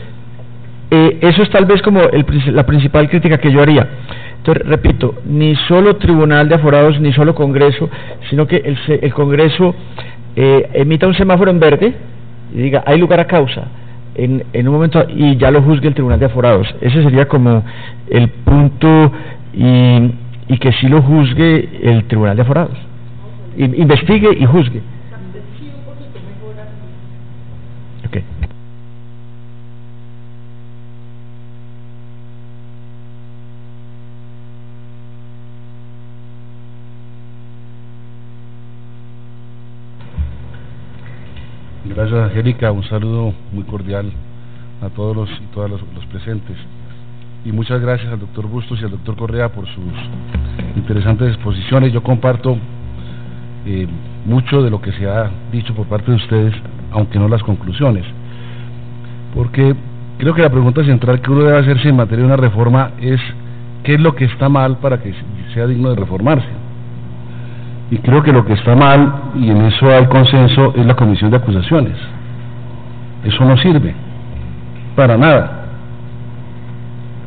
eso es tal vez como la principal crítica que yo haría. Entonces, repito, ni solo Tribunal de Aforados ni solo Congreso, sino que el Congreso emita un semáforo en verde y diga hay lugar a causa en un momento y ya lo juzgue el Tribunal de Aforados. Ese sería como el punto, y que sí lo juzgue el Tribunal de Aforados, investigue y juzgue. Okay. Gracias, Angélica, un saludo muy cordial a todos y todas los presentes, y muchas gracias al doctor Bustos y al doctor Correa por sus interesantes exposiciones. Yo comparto mucho de lo que se ha dicho por parte de ustedes, aunque no las conclusiones, porque creo que la pregunta central que uno debe hacerse en materia de una reforma es ¿qué es lo que está mal para que sea digno de reformarse? Y creo que lo que está mal, y en eso hay consenso, es la comisión de acusaciones. Eso no sirve para nada,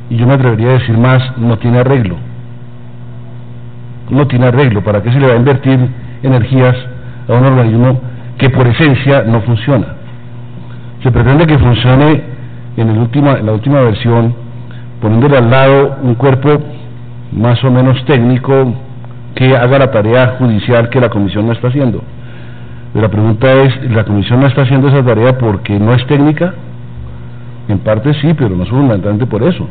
y yo me atrevería a decir más, no tiene arreglo. No tiene arreglo. ¿Para qué se le va a invertir energías a un organismo que por esencia no funciona? Se pretende que funcione en la última versión, poniéndole al lado un cuerpo más o menos técnico que haga la tarea judicial que la comisión no está haciendo. Pero la pregunta es, ¿la comisión no está haciendo esa tarea porque no es técnica? En parte sí, pero no es fundamentalmente por eso,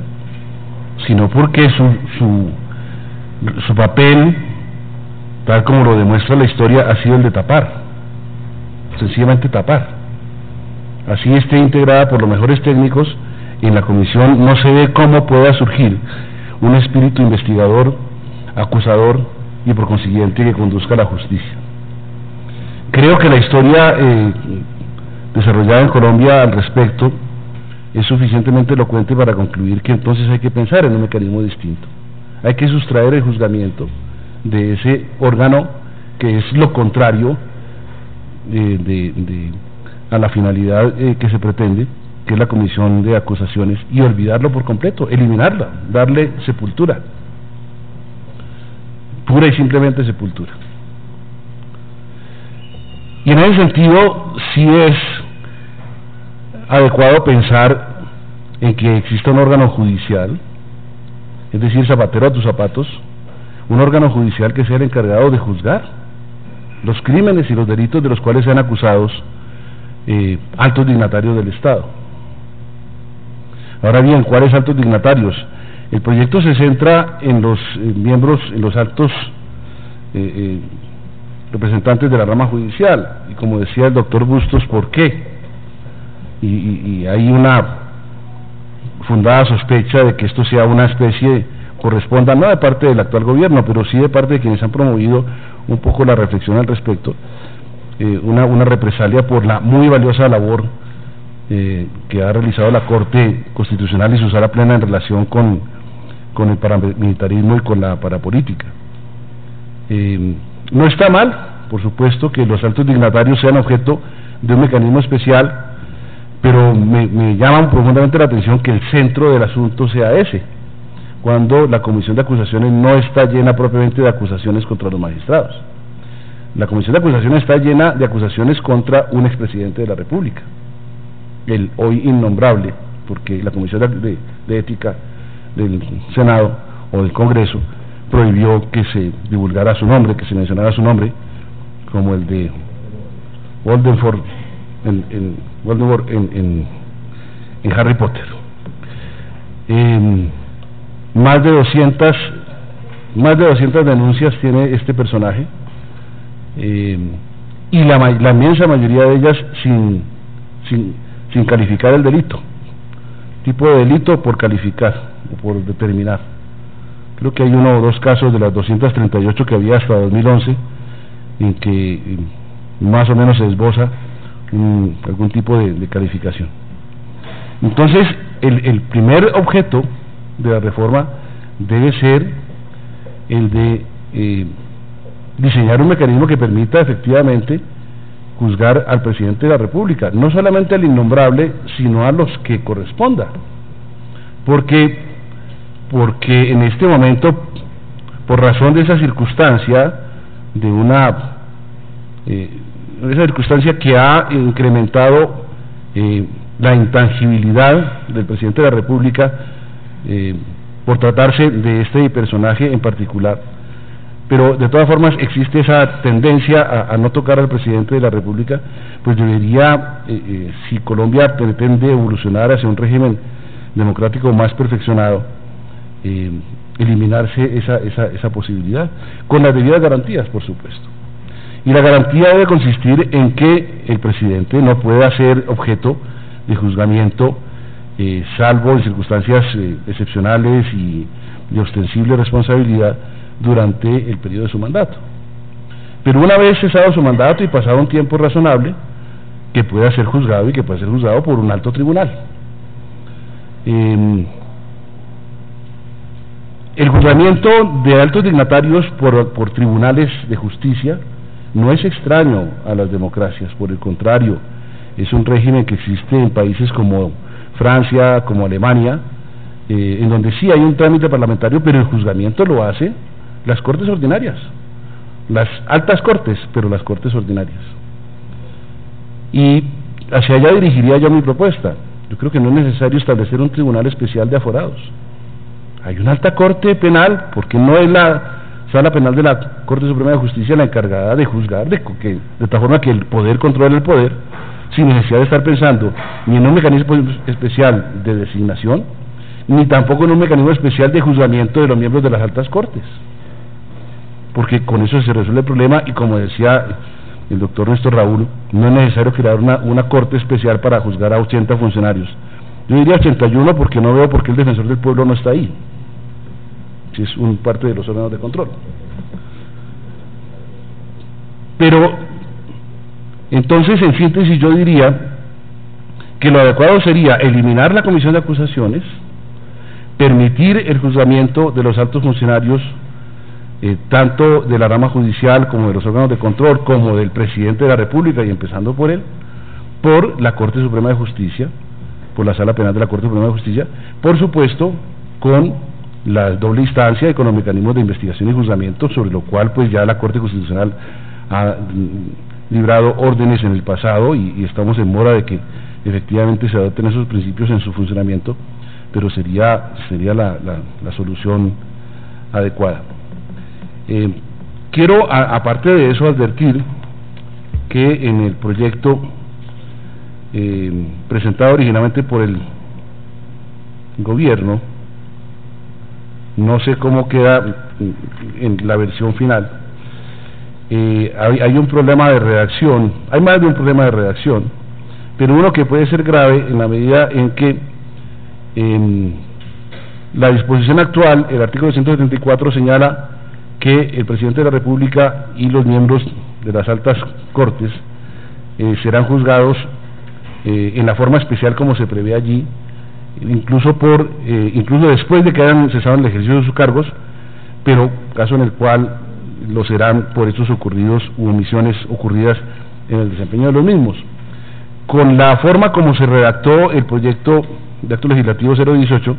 sino porque su papel, tal como lo demuestra la historia, ha sido el de tapar, sencillamente tapar. Así esté integrada por los mejores técnicos, en la comisión no se ve cómo pueda surgir un espíritu investigador, acusador, y por consiguiente que conduzca a la justicia. Creo que la historia desarrollada en Colombia al respecto es suficientemente elocuente para concluir que entonces hay que pensar en un mecanismo distinto. Hay que sustraer el juzgamiento de ese órgano que es lo contrario a la finalidad que se pretende, que es la comisión de acusaciones, y olvidarlo por completo, eliminarla, darle sepultura, pura y simplemente sepultura. Y en ese sentido sí es adecuado pensar en que exista un órgano judicial, es decir, zapatero a tus zapatos, un órgano judicial que sea el encargado de juzgar los crímenes y los delitos de los cuales sean acusados altos dignatarios del Estado. Ahora bien, ¿cuáles altos dignatarios? El proyecto se centra en los miembros, en los altos representantes de la rama judicial, y como decía el doctor Bustos, ¿por qué? Y hay una fundada sospecha de que esto sea una especie, corresponda no de parte del actual gobierno, pero sí de parte de quienes han promovido un poco la reflexión al respecto, una represalia por la muy valiosa labor que ha realizado la Corte Constitucional y su sala plena en relación con el paramilitarismo y con la parapolítica. No está mal, por supuesto, que los altos dignatarios sean objeto de un mecanismo especial, pero me llama profundamente la atención que el centro del asunto sea ese, cuando la comisión de acusaciones no está llena propiamente de acusaciones contra los magistrados. La comisión de acusaciones está llena de acusaciones contra un expresidente de la República, el hoy innombrable, porque la comisión de ética del Senado o del Congreso prohibió que se divulgara su nombre, que se mencionara su nombre, como el de Voldemort en Harry Potter. Más de 200 denuncias tiene este personaje, y la inmensa mayoría de ellas sin calificar el delito, tipo de delito por calificar o por determinar. Creo que hay 1 o 2 casos de las 238 que había hasta 2011 en que más o menos se esboza algún tipo de calificación. Entonces, el primer objeto de la reforma debe ser el de diseñar un mecanismo que permita efectivamente juzgar al presidente de la República, no solamente al innombrable, sino a los que corresponda, porque en este momento, por razón de esa circunstancia, esa circunstancia que ha incrementado la intangibilidad del presidente de la República, por tratarse de este personaje en particular, pero de todas formas existe esa tendencia a no tocar al presidente de la República, pues debería, si Colombia pretende evolucionar hacia un régimen democrático más perfeccionado, eliminarse esa posibilidad, con las debidas garantías, por supuesto. Y la garantía debe consistir en que el presidente no pueda ser objeto de juzgamiento, salvo en circunstancias excepcionales y de ostensible responsabilidad durante el periodo de su mandato. Pero una vez cesado su mandato y pasado un tiempo razonable, que pueda ser juzgado, y que pueda ser juzgado por un alto tribunal. El juzgamiento de altos dignatarios por tribunales de justicia no es extraño a las democracias, por el contrario, es un régimen que existe en países como Francia, como Alemania, en donde sí hay un trámite parlamentario, pero el juzgamiento lo hace las cortes ordinarias, las altas cortes, pero las cortes ordinarias. Y hacia allá dirigiría yo mi propuesta. Yo creo que no es necesario establecer un tribunal especial de aforados. Hay una alta corte penal, porque no es la sala penal de la Corte Suprema de Justicia la encargada de juzgar, de tal forma que el poder controle el poder, sin necesidad de estar pensando ni en un mecanismo especial de designación, ni tampoco en un mecanismo especial de juzgamiento de los miembros de las altas cortes, porque con eso se resuelve el problema. Y como decía el doctor Néstor Raúl, no es necesario crear una corte especial para juzgar a 80 funcionarios. Yo diría 81, porque no veo por qué el defensor del pueblo no está ahí, si es parte de los órganos de control. Pero entonces, en síntesis, yo diría que lo adecuado sería eliminar la comisión de acusaciones, permitir el juzgamiento de los altos funcionarios, tanto de la rama judicial como de los órganos de control, como del presidente de la República, y empezando por él, por la Corte Suprema de Justicia, por la Sala Penal de la Corte Suprema de Justicia, por supuesto con la doble instancia y con los mecanismos de investigación y juzgamiento, sobre lo cual pues ya la Corte Constitucional ha librado órdenes en el pasado, y estamos en mora de que efectivamente se adopten esos principios en su funcionamiento, pero sería la solución adecuada. Quiero, aparte de eso, advertir que en el proyecto presentado originalmente por el gobierno, no sé cómo queda en la versión final, hay un problema de redacción, hay más de un problema de redacción, pero uno que puede ser grave en la medida en que la disposición actual, el artículo 174, señala que el presidente de la República y los miembros de las altas cortes serán juzgados en la forma especial como se prevé allí, incluso después de que hayan cesado el ejercicio de sus cargos, pero caso en el cual lo serán por hechos ocurridos u omisiones ocurridas en el desempeño de los mismos. Con la forma como se redactó el proyecto de acto legislativo 018,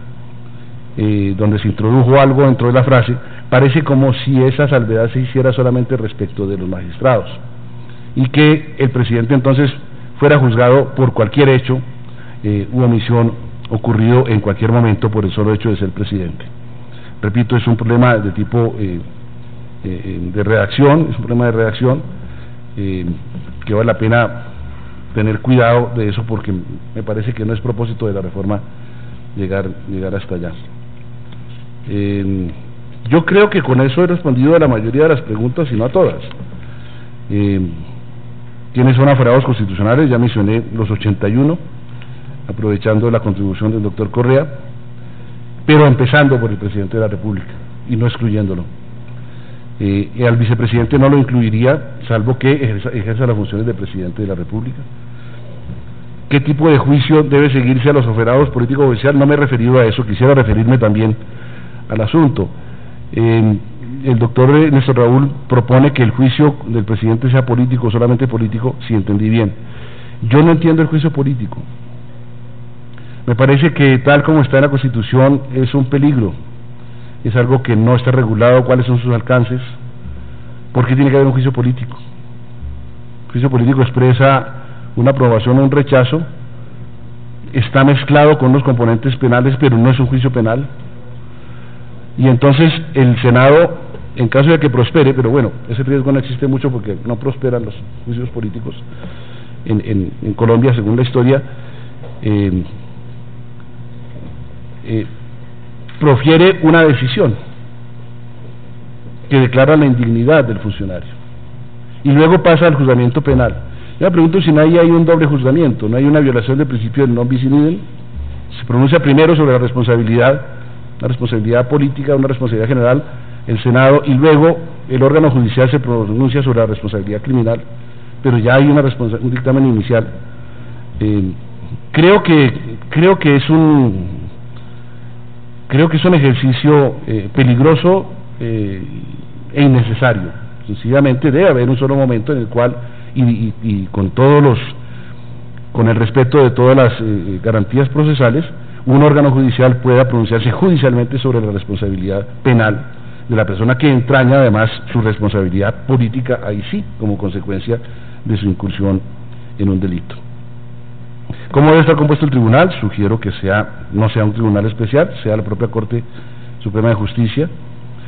donde se introdujo algo dentro de la frase, parece como si esa salvedad se hiciera solamente respecto de los magistrados, y que el presidente entonces fuera juzgado por cualquier hecho u omisión ocurrido en cualquier momento por el solo hecho de ser presidente. Repito, es un problema de tipo de redacción, es un problema de redacción que vale la pena tener cuidado de eso, porque me parece que no es propósito de la reforma llegar hasta allá. Yo creo que con eso he respondido a la mayoría de las preguntas y no a todas. ¿Quiénes son aforados constitucionales? Ya mencioné los 81, aprovechando la contribución del doctor Correa, pero empezando por el presidente de la República y no excluyéndolo. Al vicepresidente no lo incluiría, salvo que ejerza las funciones de presidente de la República. ¿Qué tipo de juicio debe seguirse a los aforados políticos oficiales? No me he referido a eso, quisiera referirme también al asunto. El doctor Néstor Raúl propone que el juicio del presidente sea político, solamente político, si entendí bien. Yo no entiendo el juicio político. Me parece que tal como está en la Constitución es un peligro, es algo que no está regulado, cuáles son sus alcances. ¿Por qué tiene que haber un juicio político? El juicio político expresa una aprobación o un rechazo, está mezclado con los componentes penales, pero no es un juicio penal. Y entonces el Senado, en caso de que prospere, pero bueno, ese riesgo no existe mucho porque no prosperan los juicios políticos en Colombia, según la historia, profiere una decisión que declara la indignidad del funcionario y luego pasa al juzgamiento penal. Yo me pregunto si no hay un doble juzgamiento, no hay una violación del principio del non bis in idem. Se pronuncia primero sobre la responsabilidad política, una responsabilidad general, el Senado, y luego el órgano judicial se pronuncia sobre la responsabilidad criminal, pero ya hay un dictamen inicial. Creo que es un ejercicio peligroso e innecesario. Sencillamente debe haber un solo momento en el cual y con el respeto de todas las garantías procesales, un órgano judicial pueda pronunciarse judicialmente sobre la responsabilidad penal de la persona que entraña además su responsabilidad política, ahí sí, como consecuencia de su incursión en un delito. ¿Cómo debe estar compuesto el tribunal? Sugiero que no sea un tribunal especial, sea la propia Corte Suprema de Justicia,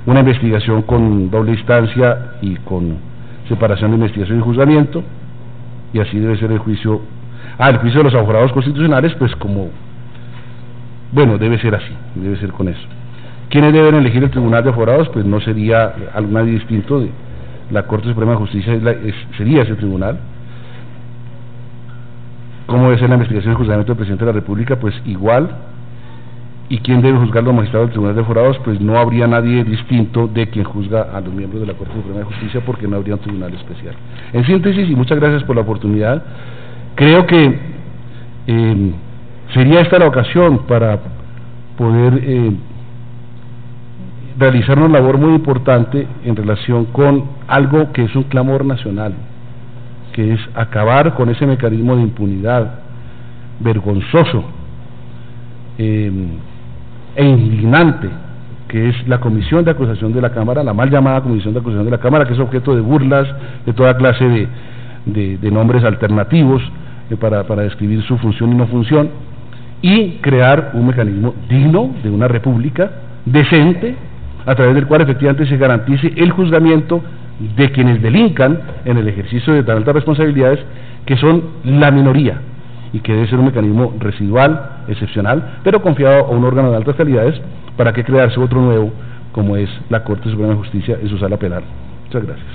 una investigación con doble instancia y con separación de investigación y juzgamiento, y así debe ser el juicio. El juicio de los aforados constitucionales, pues debe ser así, debe ser con eso. ¿Quiénes deben elegir el tribunal de aforados? Pues no sería nadie distinto de la Corte Suprema de Justicia, sería ese tribunal. ¿Cómo debe ser la investigación y juzgamiento del presidente de la República? Pues igual. ¿Y quién debe juzgar a los magistrados del tribunal de aforados? Pues no habría nadie distinto de quien juzga a los miembros de la Corte Suprema de Justicia, porque no habría un tribunal especial. En síntesis, y muchas gracias por la oportunidad, creo que sería esta la ocasión para poder realizar una labor muy importante en relación con algo que es un clamor nacional, que es acabar con ese mecanismo de impunidad vergonzoso e indignante que es la comisión de acusación de la Cámara, la mal llamada comisión de acusación de la Cámara, que es objeto de burlas, de toda clase de nombres alternativos para describir su función y no función, y crear un mecanismo digno de una república decente, a través del cual efectivamente se garantice el juzgamiento de quienes delincan en el ejercicio de tan altas responsabilidades, que son la minoría, y que debe ser un mecanismo residual, excepcional, pero confiado a un órgano de altas calidades, para que crearse otro nuevo, como es la Corte Suprema de Justicia en su sala penal. Muchas gracias.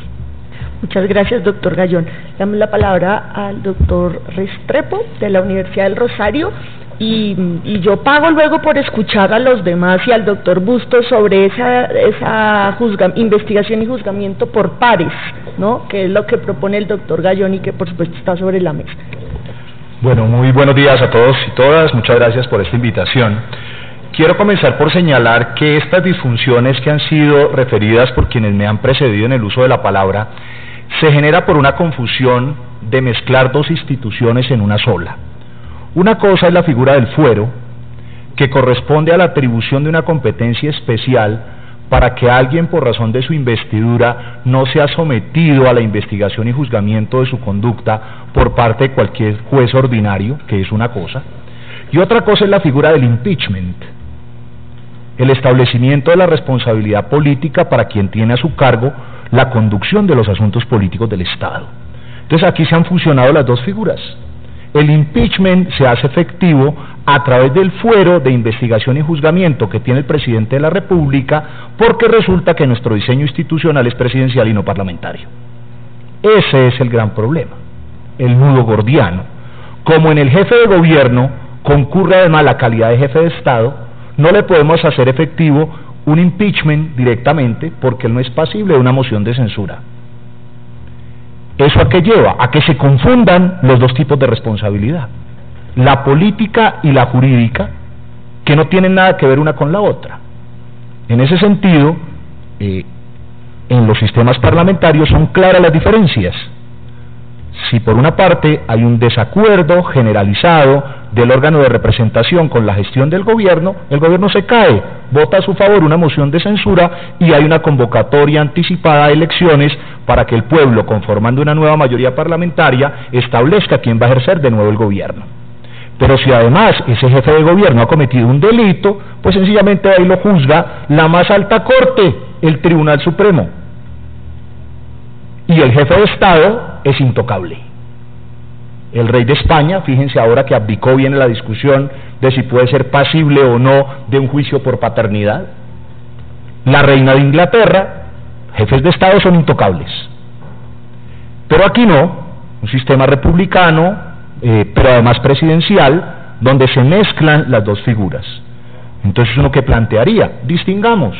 Muchas gracias, doctor Gallón. Damos la palabra al doctor Restrepo, de la Universidad del Rosario, y yo pago luego por escuchar a los demás y al doctor Bustos sobre esa investigación y juzgamiento por pares, ¿no?, que es lo que propone el doctor Gallón y que por supuesto está sobre la mesa. Bueno, muy buenos días a todos y todas, muchas gracias por esta invitación. Quiero comenzar por señalar que estas disfunciones que han sido referidas por quienes me han precedido en el uso de la palabra se genera por una confusión de mezclar dos instituciones en una sola. Una cosa es la figura del fuero, que corresponde a la atribución de una competencia especial para que alguien, por razón de su investidura, no sea sometido a la investigación y juzgamiento de su conducta por parte de cualquier juez ordinario, que es una cosa, y otra cosa es la figura del impeachment, el establecimiento de la responsabilidad política para quien tiene a su cargo la conducción de los asuntos políticos del Estado. Entonces aquí se han fusionado las dos figuras, el impeachment se hace efectivo a través del fuero de investigación y juzgamiento que tiene el presidente de la República, porque resulta que nuestro diseño institucional es presidencial y no parlamentario. Ese es el gran problema, el nudo gordiano. Como en el jefe de gobierno concurre además la calidad de jefe de Estado, no le podemos hacer efectivo un impeachment directamente porque él no es pasible de una moción de censura. ¿Eso a qué lleva? A que se confundan los dos tipos de responsabilidad, la política y la jurídica, que no tienen nada que ver una con la otra. En ese sentido, en los sistemas parlamentarios son claras las diferencias. Si por una parte hay un desacuerdo generalizado del órgano de representación con la gestión del gobierno, el gobierno se cae, vota a su favor una moción de censura y hay una convocatoria anticipada de elecciones para que el pueblo, conformando una nueva mayoría parlamentaria, establezca quién va a ejercer de nuevo el gobierno. Pero si además ese jefe de gobierno ha cometido un delito, pues sencillamente ahí lo juzga la más alta corte, el Tribunal Supremo. Y el jefe de Estado es intocable. El rey de España, fíjense ahora que abdicó, viene la discusión de si puede ser pasible o no de un juicio por paternidad. La reina de Inglaterra, jefes de Estado son intocables. Pero aquí no, un sistema republicano, pero además presidencial, donde se mezclan las dos figuras. Entonces uno que plantearía, distingamos.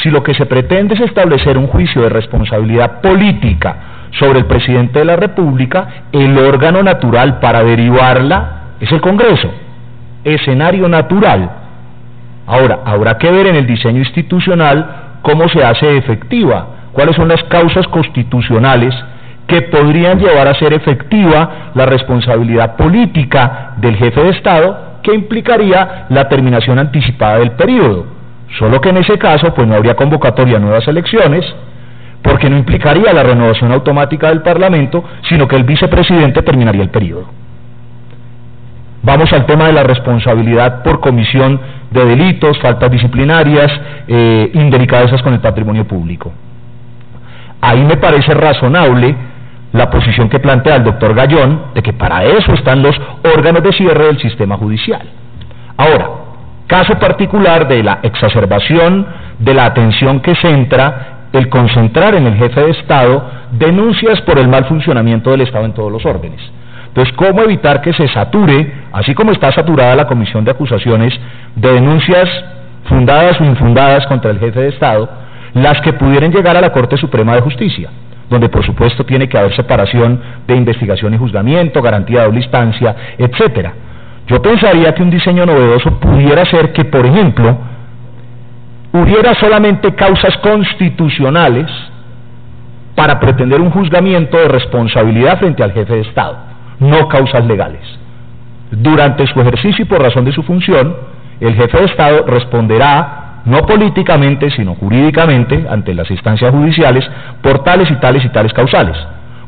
Si lo que se pretende es establecer un juicio de responsabilidad política sobre el presidente de la República, el órgano natural para derivarla es el Congreso, escenario natural. Ahora, habrá que ver en el diseño institucional cómo se hace efectiva, cuáles son las causas constitucionales que podrían llevar a ser efectiva la responsabilidad política del jefe de Estado, que implicaría la terminación anticipada del periodo. Solo que en ese caso pues no habría convocatoria a nuevas elecciones, porque no implicaría la renovación automática del Parlamento, sino que el vicepresidente terminaría el periodo. Vamos al tema de la responsabilidad por comisión de delitos, faltas disciplinarias, indelicadezas con el patrimonio público. Ahí me parece razonable la posición que plantea el doctor Gallón, de que para eso están los órganos de cierre del sistema judicial. Ahora, caso particular de la exacerbación de la atención que centra el concentrar en el jefe de Estado denuncias por el mal funcionamiento del Estado en todos los órdenes. Entonces, ¿cómo evitar que se sature, así como está saturada la comisión de acusaciones, de denuncias fundadas o infundadas contra el jefe de Estado, las que pudieran llegar a la Corte Suprema de Justicia, donde por supuesto tiene que haber separación de investigación y juzgamiento, garantía de doble instancia, etcétera? Yo pensaría que un diseño novedoso pudiera ser que, por ejemplo, hubiera solamente causas constitucionales para pretender un juzgamiento de responsabilidad frente al jefe de Estado, no causas legales. Durante su ejercicio y por razón de su función, el jefe de Estado responderá, no políticamente, sino jurídicamente, ante las instancias judiciales, por tales y tales y tales causales,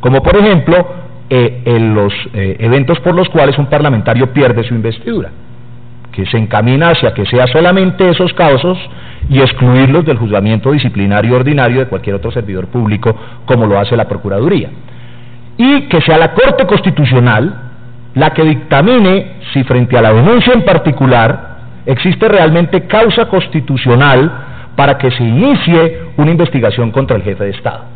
como por ejemplo, en los eventos por los cuales un parlamentario pierde su investidura, que se encamina hacia que sea solamente esos casos y excluirlos del juzgamiento disciplinario ordinario de cualquier otro servidor público, como lo hace la Procuraduría, y que sea la Corte Constitucional la que dictamine si frente a la denuncia en particular existe realmente causa constitucional para que se inicie una investigación contra el jefe de Estado.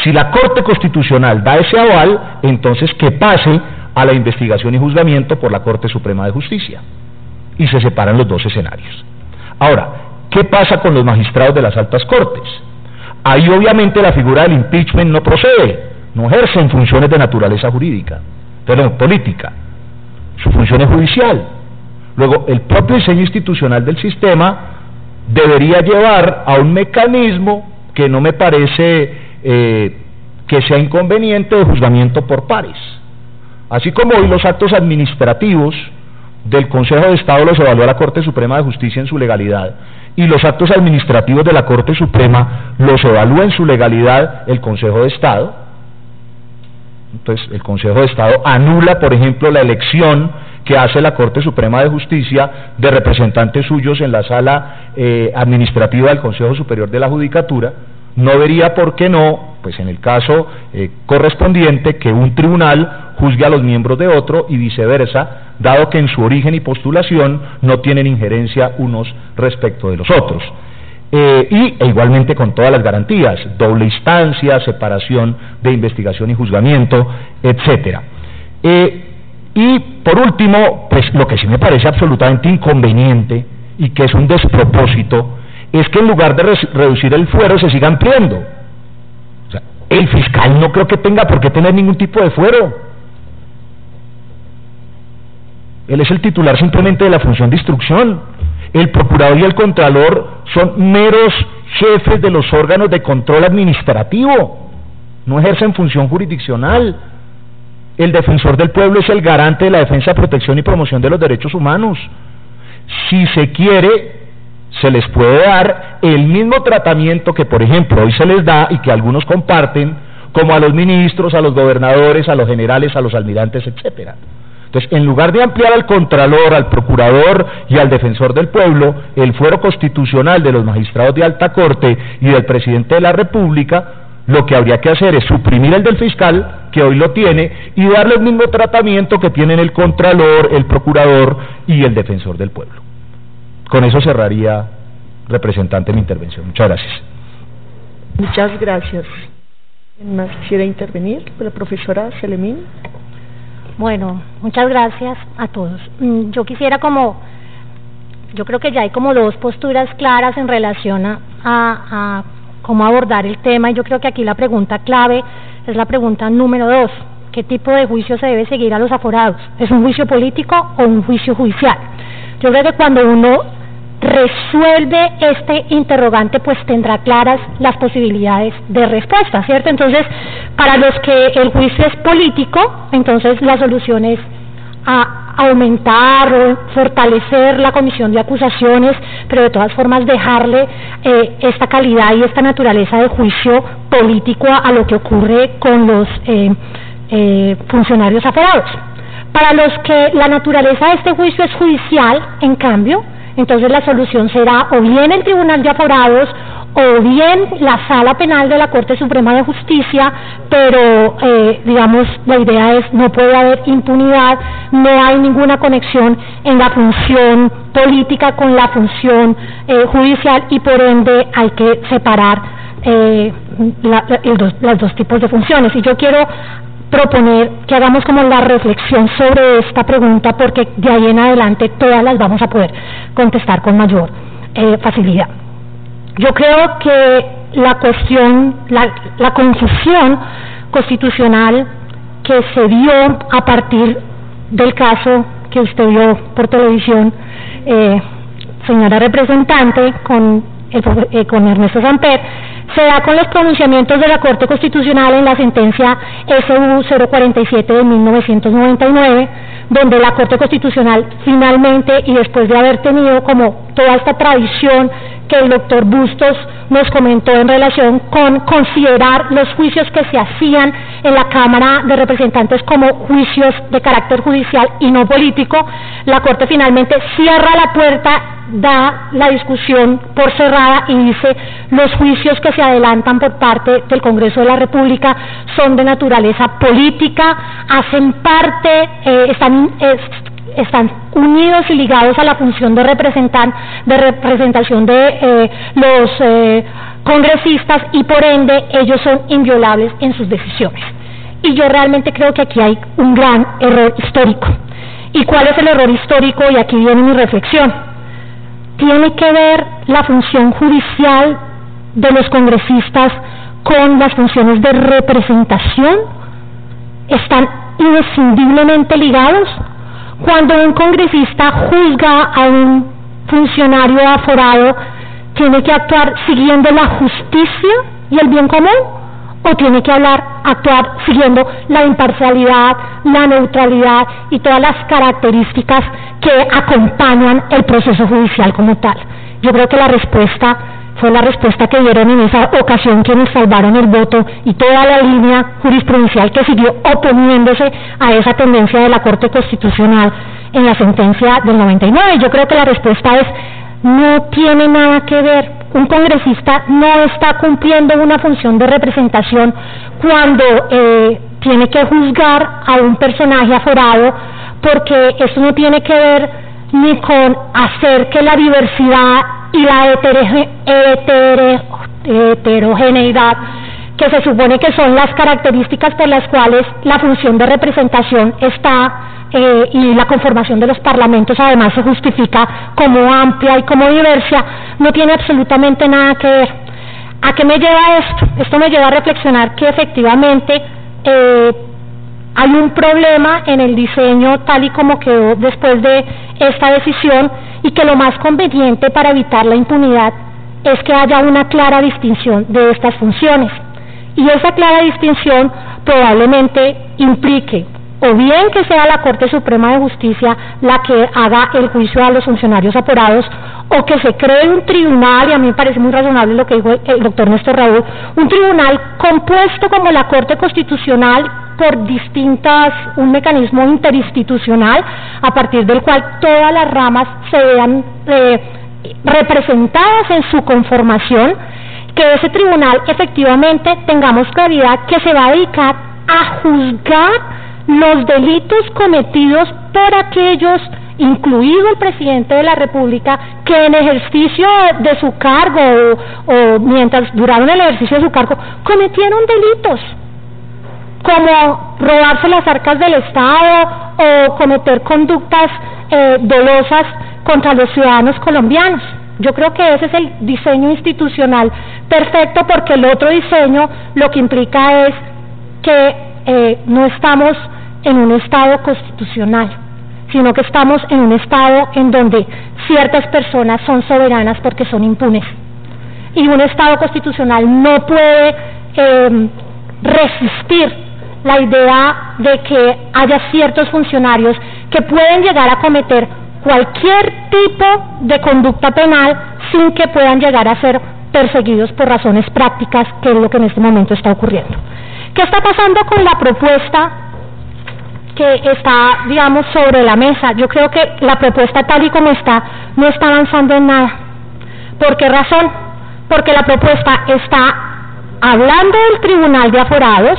Si la Corte Constitucional da ese aval, entonces que pase a la investigación y juzgamiento por la Corte Suprema de Justicia, y se separan los dos escenarios. Ahora, ¿qué pasa con los magistrados de las altas cortes? Ahí obviamente la figura del impeachment no procede, no ejercen funciones de naturaleza política, su función es judicial. Luego, el propio diseño institucional del sistema debería llevar a un mecanismo que no me parece que sea inconveniente de juzgamiento por pares. Así como hoy los actos administrativos del Consejo de Estado los evalúa la Corte Suprema de Justicia en su legalidad, y los actos administrativos de la Corte Suprema los evalúa en su legalidad el Consejo de Estado. Entonces, el Consejo de Estado anula, por ejemplo, la elección que hace la Corte Suprema de Justicia de representantes suyos en la sala administrativa del Consejo Superior de la Judicatura. No vería por qué no pues en el caso correspondiente, que un tribunal juzgue a los miembros de otro y viceversa, dado que en su origen y postulación no tienen injerencia unos respecto de los otros. E igualmente con todas las garantías, doble instancia, separación de investigación y juzgamiento, etcétera. Y por último, pues lo que sí me parece absolutamente inconveniente y que es un despropósito, es que en lugar de reducir el fuero se siga ampliando. O sea, el fiscal no creo que tenga por qué tener ningún tipo de fuero. Él es el titular simplemente de la función de instrucción. El procurador y el contralor son meros jefes de los órganos de control administrativo, no ejercen función jurisdiccional. El defensor del pueblo es el garante de la defensa, protección y promoción de los derechos humanos. Si se quiere, se les puede dar el mismo tratamiento que, por ejemplo, hoy se les da y que algunos comparten, como a los ministros, a los gobernadores, a los generales, a los almirantes, etcétera. Entonces, en lugar de ampliar al contralor, al procurador y al defensor del pueblo el fuero constitucional de los magistrados de alta corte y del presidente de la República, lo que habría que hacer es suprimir el del fiscal, que hoy lo tiene, y darle el mismo tratamiento que tienen el contralor, el procurador y el defensor del pueblo. Con eso cerraría, representante, mi intervención. Muchas gracias. Muchas gracias. ¿Quién más quisiera intervenir? La profesora Selemín. Bueno, muchas gracias a todos. Yo quisiera yo creo que ya hay como dos posturas claras en relación a cómo abordar el tema, y yo creo que aquí la pregunta clave es la pregunta número 2. ¿Qué tipo de juicio se debe seguir a los aforados? ¿Es un juicio político o un juicio judicial? Yo creo que cuando uno resuelve este interrogante, pues tendrá claras las posibilidades de respuesta, ¿cierto? Entonces, para los que el juicio es político, entonces la solución es aumentar o fortalecer la comisión de acusaciones, pero de todas formas dejarle esta calidad y esta naturaleza de juicio político a lo que ocurre con los funcionarios aforados. Para los que la naturaleza de este juicio es judicial, en cambio, entonces la solución será o bien el Tribunal de Aforados o bien la Sala Penal de la Corte Suprema de Justicia, pero digamos, la idea es no puede haber impunidad, no hay ninguna conexión en la función política con la función judicial, y por ende hay que separar los dos tipos de funciones. Y yo quiero proponer que hagamos como la reflexión sobre esta pregunta, porque de ahí en adelante todas las vamos a poder contestar con mayor facilidad. Yo creo que la cuestión, la confusión constitucional que se dio a partir del caso que usted vio por televisión, señora representante, con Ernesto Samper, se da con los pronunciamientos de la Corte Constitucional en la sentencia SU 047 de 1999, donde la Corte Constitucional finalmente, y después de haber tenido como toda esta tradición que el doctor Bustos nos comentó en relación con considerar los juicios que se hacían en la Cámara de Representantes como juicios de carácter judicial y no político, la Corte finalmente cierra la puerta, da la discusión por cerrada y dice: los juicios que se adelantan por parte del Congreso de la República son de naturaleza política, hacen parte, están unidos y ligados a la función de representación de los congresistas, y por ende ellos son inviolables en sus decisiones. Y yo realmente creo que aquí hay un gran error histórico. ¿Y cuál es el error histórico? Y aquí viene mi reflexión. Tiene que ver la función judicial de los congresistas con las funciones de representación. ¿Están inescindiblemente ligados? Cuando un congresista juzga a un funcionario aforado, ¿tiene que actuar siguiendo la justicia y el bien común? ¿O tiene que actuar siguiendo la imparcialidad, la neutralidad y todas las características que acompañan el proceso judicial como tal? Yo creo que la respuesta fue la respuesta que dieron en esa ocasión quienes salvaron el voto, y toda la línea jurisprudencial que siguió oponiéndose a esa tendencia de la Corte Constitucional en la sentencia del 99. Yo creo que la respuesta es: no tiene nada que ver. Un congresista no está cumpliendo una función de representación cuando tiene que juzgar a un personaje aforado, porque eso no tiene que ver ni con hacer que la diversidad y la heterogeneidad, que se supone que son las características por las cuales la función de representación está, y la conformación de los parlamentos además se justifica como amplia y como diversa, no tiene absolutamente nada que ver. ¿A qué me lleva esto? Esto me lleva a reflexionar que efectivamente hay un problema en el diseño tal y como quedó después de esta decisión, y que lo más conveniente para evitar la impunidad es que haya una clara distinción de estas funciones, y esa clara distinción probablemente implique o bien que sea la Corte Suprema de Justicia la que haga el juicio a los funcionarios aforados, o que se cree un tribunal, y a mí me parece muy razonable lo que dijo el doctor Néstor Raúl, un tribunal compuesto como la Corte Constitucional por un mecanismo interinstitucional a partir del cual todas las ramas se vean representadas en su conformación, que ese tribunal efectivamente tengamos claridad que se va a dedicar a juzgar los delitos cometidos por aquellos, incluido el presidente de la República, que en ejercicio de su cargo o mientras duraron el ejercicio de su cargo cometieron delitos, como robarse las arcas del Estado o cometer conductas dolosas contra los ciudadanos colombianos. Yo creo que ese es el diseño institucional perfecto, porque el otro diseño lo que implica es que no estamos en un Estado constitucional, sino que estamos en un Estado en donde ciertas personas son soberanas porque son impunes, y un Estado constitucional no puede resistir la idea de que haya ciertos funcionarios que pueden llegar a cometer cualquier tipo de conducta penal sin que puedan llegar a ser perseguidos por razones prácticas, que es lo que en este momento está ocurriendo. ¿Qué está pasando con la propuesta que está, digamos, sobre la mesa? Yo creo que la propuesta tal y como está no está avanzando en nada. ¿Por qué razón? Porque la propuesta está hablando del Tribunal de Aforados,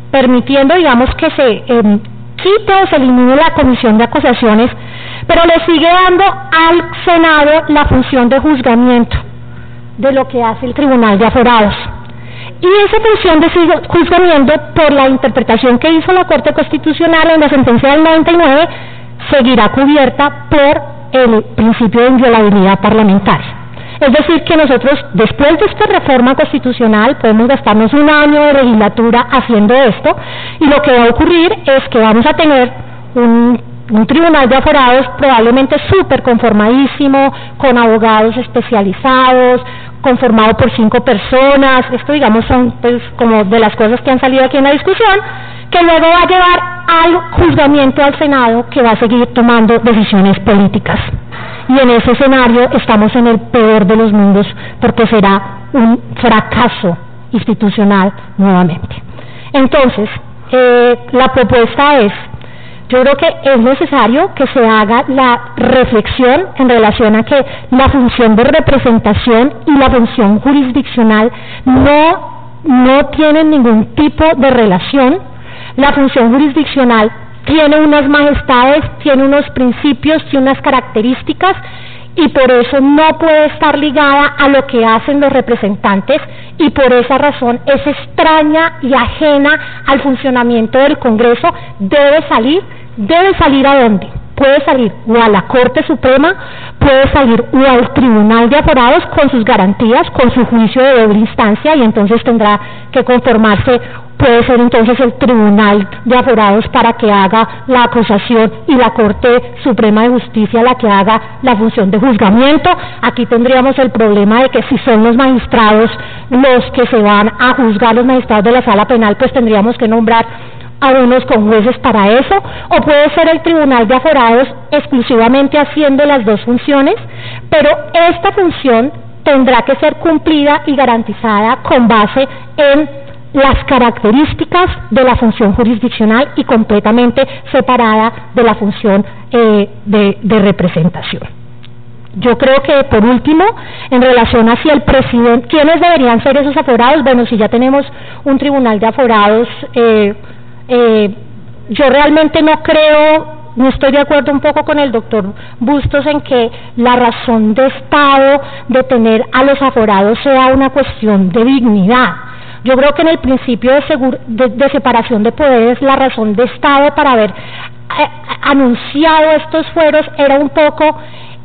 permitiendo, digamos, que se quite o se elimine la comisión de acusaciones, pero le sigue dando al Senado la función de juzgamiento de lo que hace el Tribunal de Aforados. Y esa función de juzgamiento, por la interpretación que hizo la Corte Constitucional en la sentencia del 99, seguirá cubierta por el principio de inviolabilidad parlamentaria. Es decir, que nosotros, después de esta reforma constitucional, podemos gastarnos un año de legislatura haciendo esto, y lo que va a ocurrir es que vamos a tener un tribunal de aforados probablemente súper conformadísimo, con abogados especializados, conformado por 5 personas. Esto, digamos, son pues como de las cosas que han salido aquí en la discusión, que luego va a llevar al juzgamiento al Senado, que va a seguir tomando decisiones políticas. Y en ese escenario estamos en el peor de los mundos, porque será un fracaso institucional nuevamente. Entonces, la propuesta es, yo creo que es necesario que se haga la reflexión en relación a que la función de representación y la función jurisdiccional no tienen ningún tipo de relación. La función jurisdiccional tiene unas majestades, tiene unos principios, tiene unas características, y por eso no puede estar ligada a lo que hacen los representantes, y por esa razón es extraña y ajena al funcionamiento del Congreso. Debe salir ¿a dónde? Puede salir o a la Corte Suprema, puede salir o al Tribunal de Aforados con sus garantías, con su juicio de doble instancia, y entonces tendrá que conformarse. Puede ser entonces el Tribunal de Aforados para que haga la acusación, y la Corte Suprema de Justicia la que haga la función de juzgamiento. Aquí tendríamos el problema de que si son los magistrados los que se van a juzgar, los magistrados de la Sala Penal, pues tendríamos que nombrar a unos con jueces para eso, o puede ser el Tribunal de Aforados exclusivamente haciendo las dos funciones, pero esta función tendrá que ser cumplida y garantizada con base en las características de la función jurisdiccional y completamente separada de la función de representación. Yo creo que, por último, en relación a si el presidente, ¿quiénes deberían ser esos aforados? Bueno, si ya tenemos un tribunal de aforados, yo realmente no estoy de acuerdo un poco con el doctor Bustos en que la razón de Estado de tener a los aforados sea una cuestión de dignidad. Yo creo que en el principio de separación de poderes, la razón de Estado para haber anunciado estos fueros era un poco,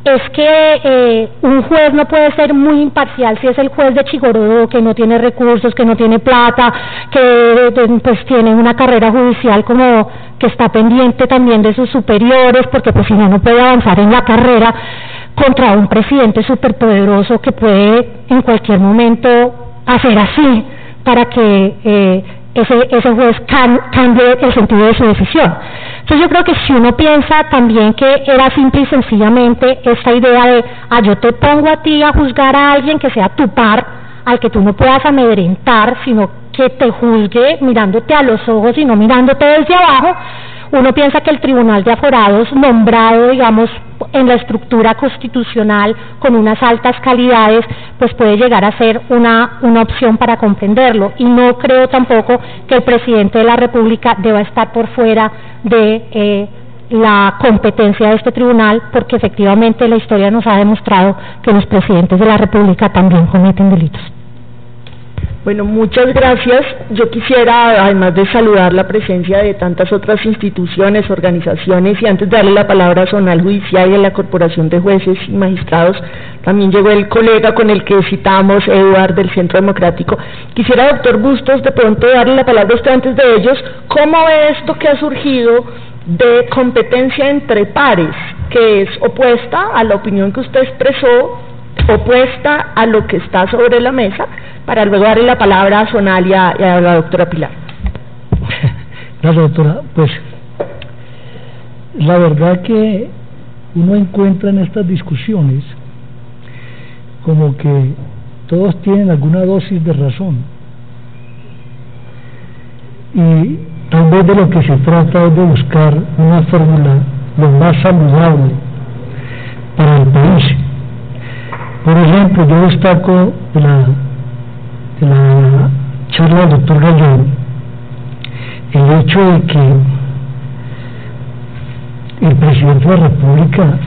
es que un juez no puede ser muy imparcial si es el juez de Chigorodó, que no tiene recursos, que no tiene plata, que pues tiene una carrera judicial como que está pendiente también de sus superiores, porque pues si no puede avanzar en la carrera, contra un presidente superpoderoso que puede en cualquier momento hacer así para que ese juez cambie el sentido de su decisión. Entonces yo creo que si uno piensa también que era simple y sencillamente esta idea de yo te pongo a ti a juzgar a alguien que sea tu par, al que tú no puedas amedrentar, sino que te juzgue mirándote a los ojos y no mirándote desde abajo, uno piensa que el Tribunal de Aforados, nombrado, digamos, en la estructura constitucional con unas altas calidades, pues puede llegar a ser una opción para comprenderlo. Y no creo tampoco que el presidente de la República deba estar por fuera de la competencia de este tribunal, porque efectivamente la historia nos ha demostrado que los presidentes de la República también cometen delitos. Bueno, muchas gracias. Yo quisiera, además de saludar la presencia de tantas otras instituciones, organizaciones, y antes de darle la palabra a Zonal Judicial y a la Corporación de Jueces y Magistrados, también llegó el colega con el que citamos, Eduard, del Centro Democrático. Quisiera, doctor Bustos, de pronto darle la palabra a usted antes de ellos. ¿Cómo ve esto que ha surgido de competencia entre pares, que es opuesta a la opinión que usted expresó, opuesta a lo que está sobre la mesa, para luego darle la palabra a Zonal y a la doctora Pilar? Gracias, doctora. Pues la verdad que uno encuentra en estas discusiones como que todos tienen alguna dosis de razón, y tal vez de lo que se trata es de buscar una fórmula lo más saludable para el país. Por ejemplo, yo destaco de la charla del doctor Gallón el hecho de que el presidente de la República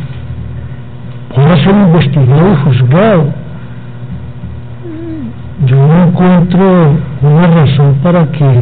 pueda ser investigado y juzgado. Yo no encuentro una razón para que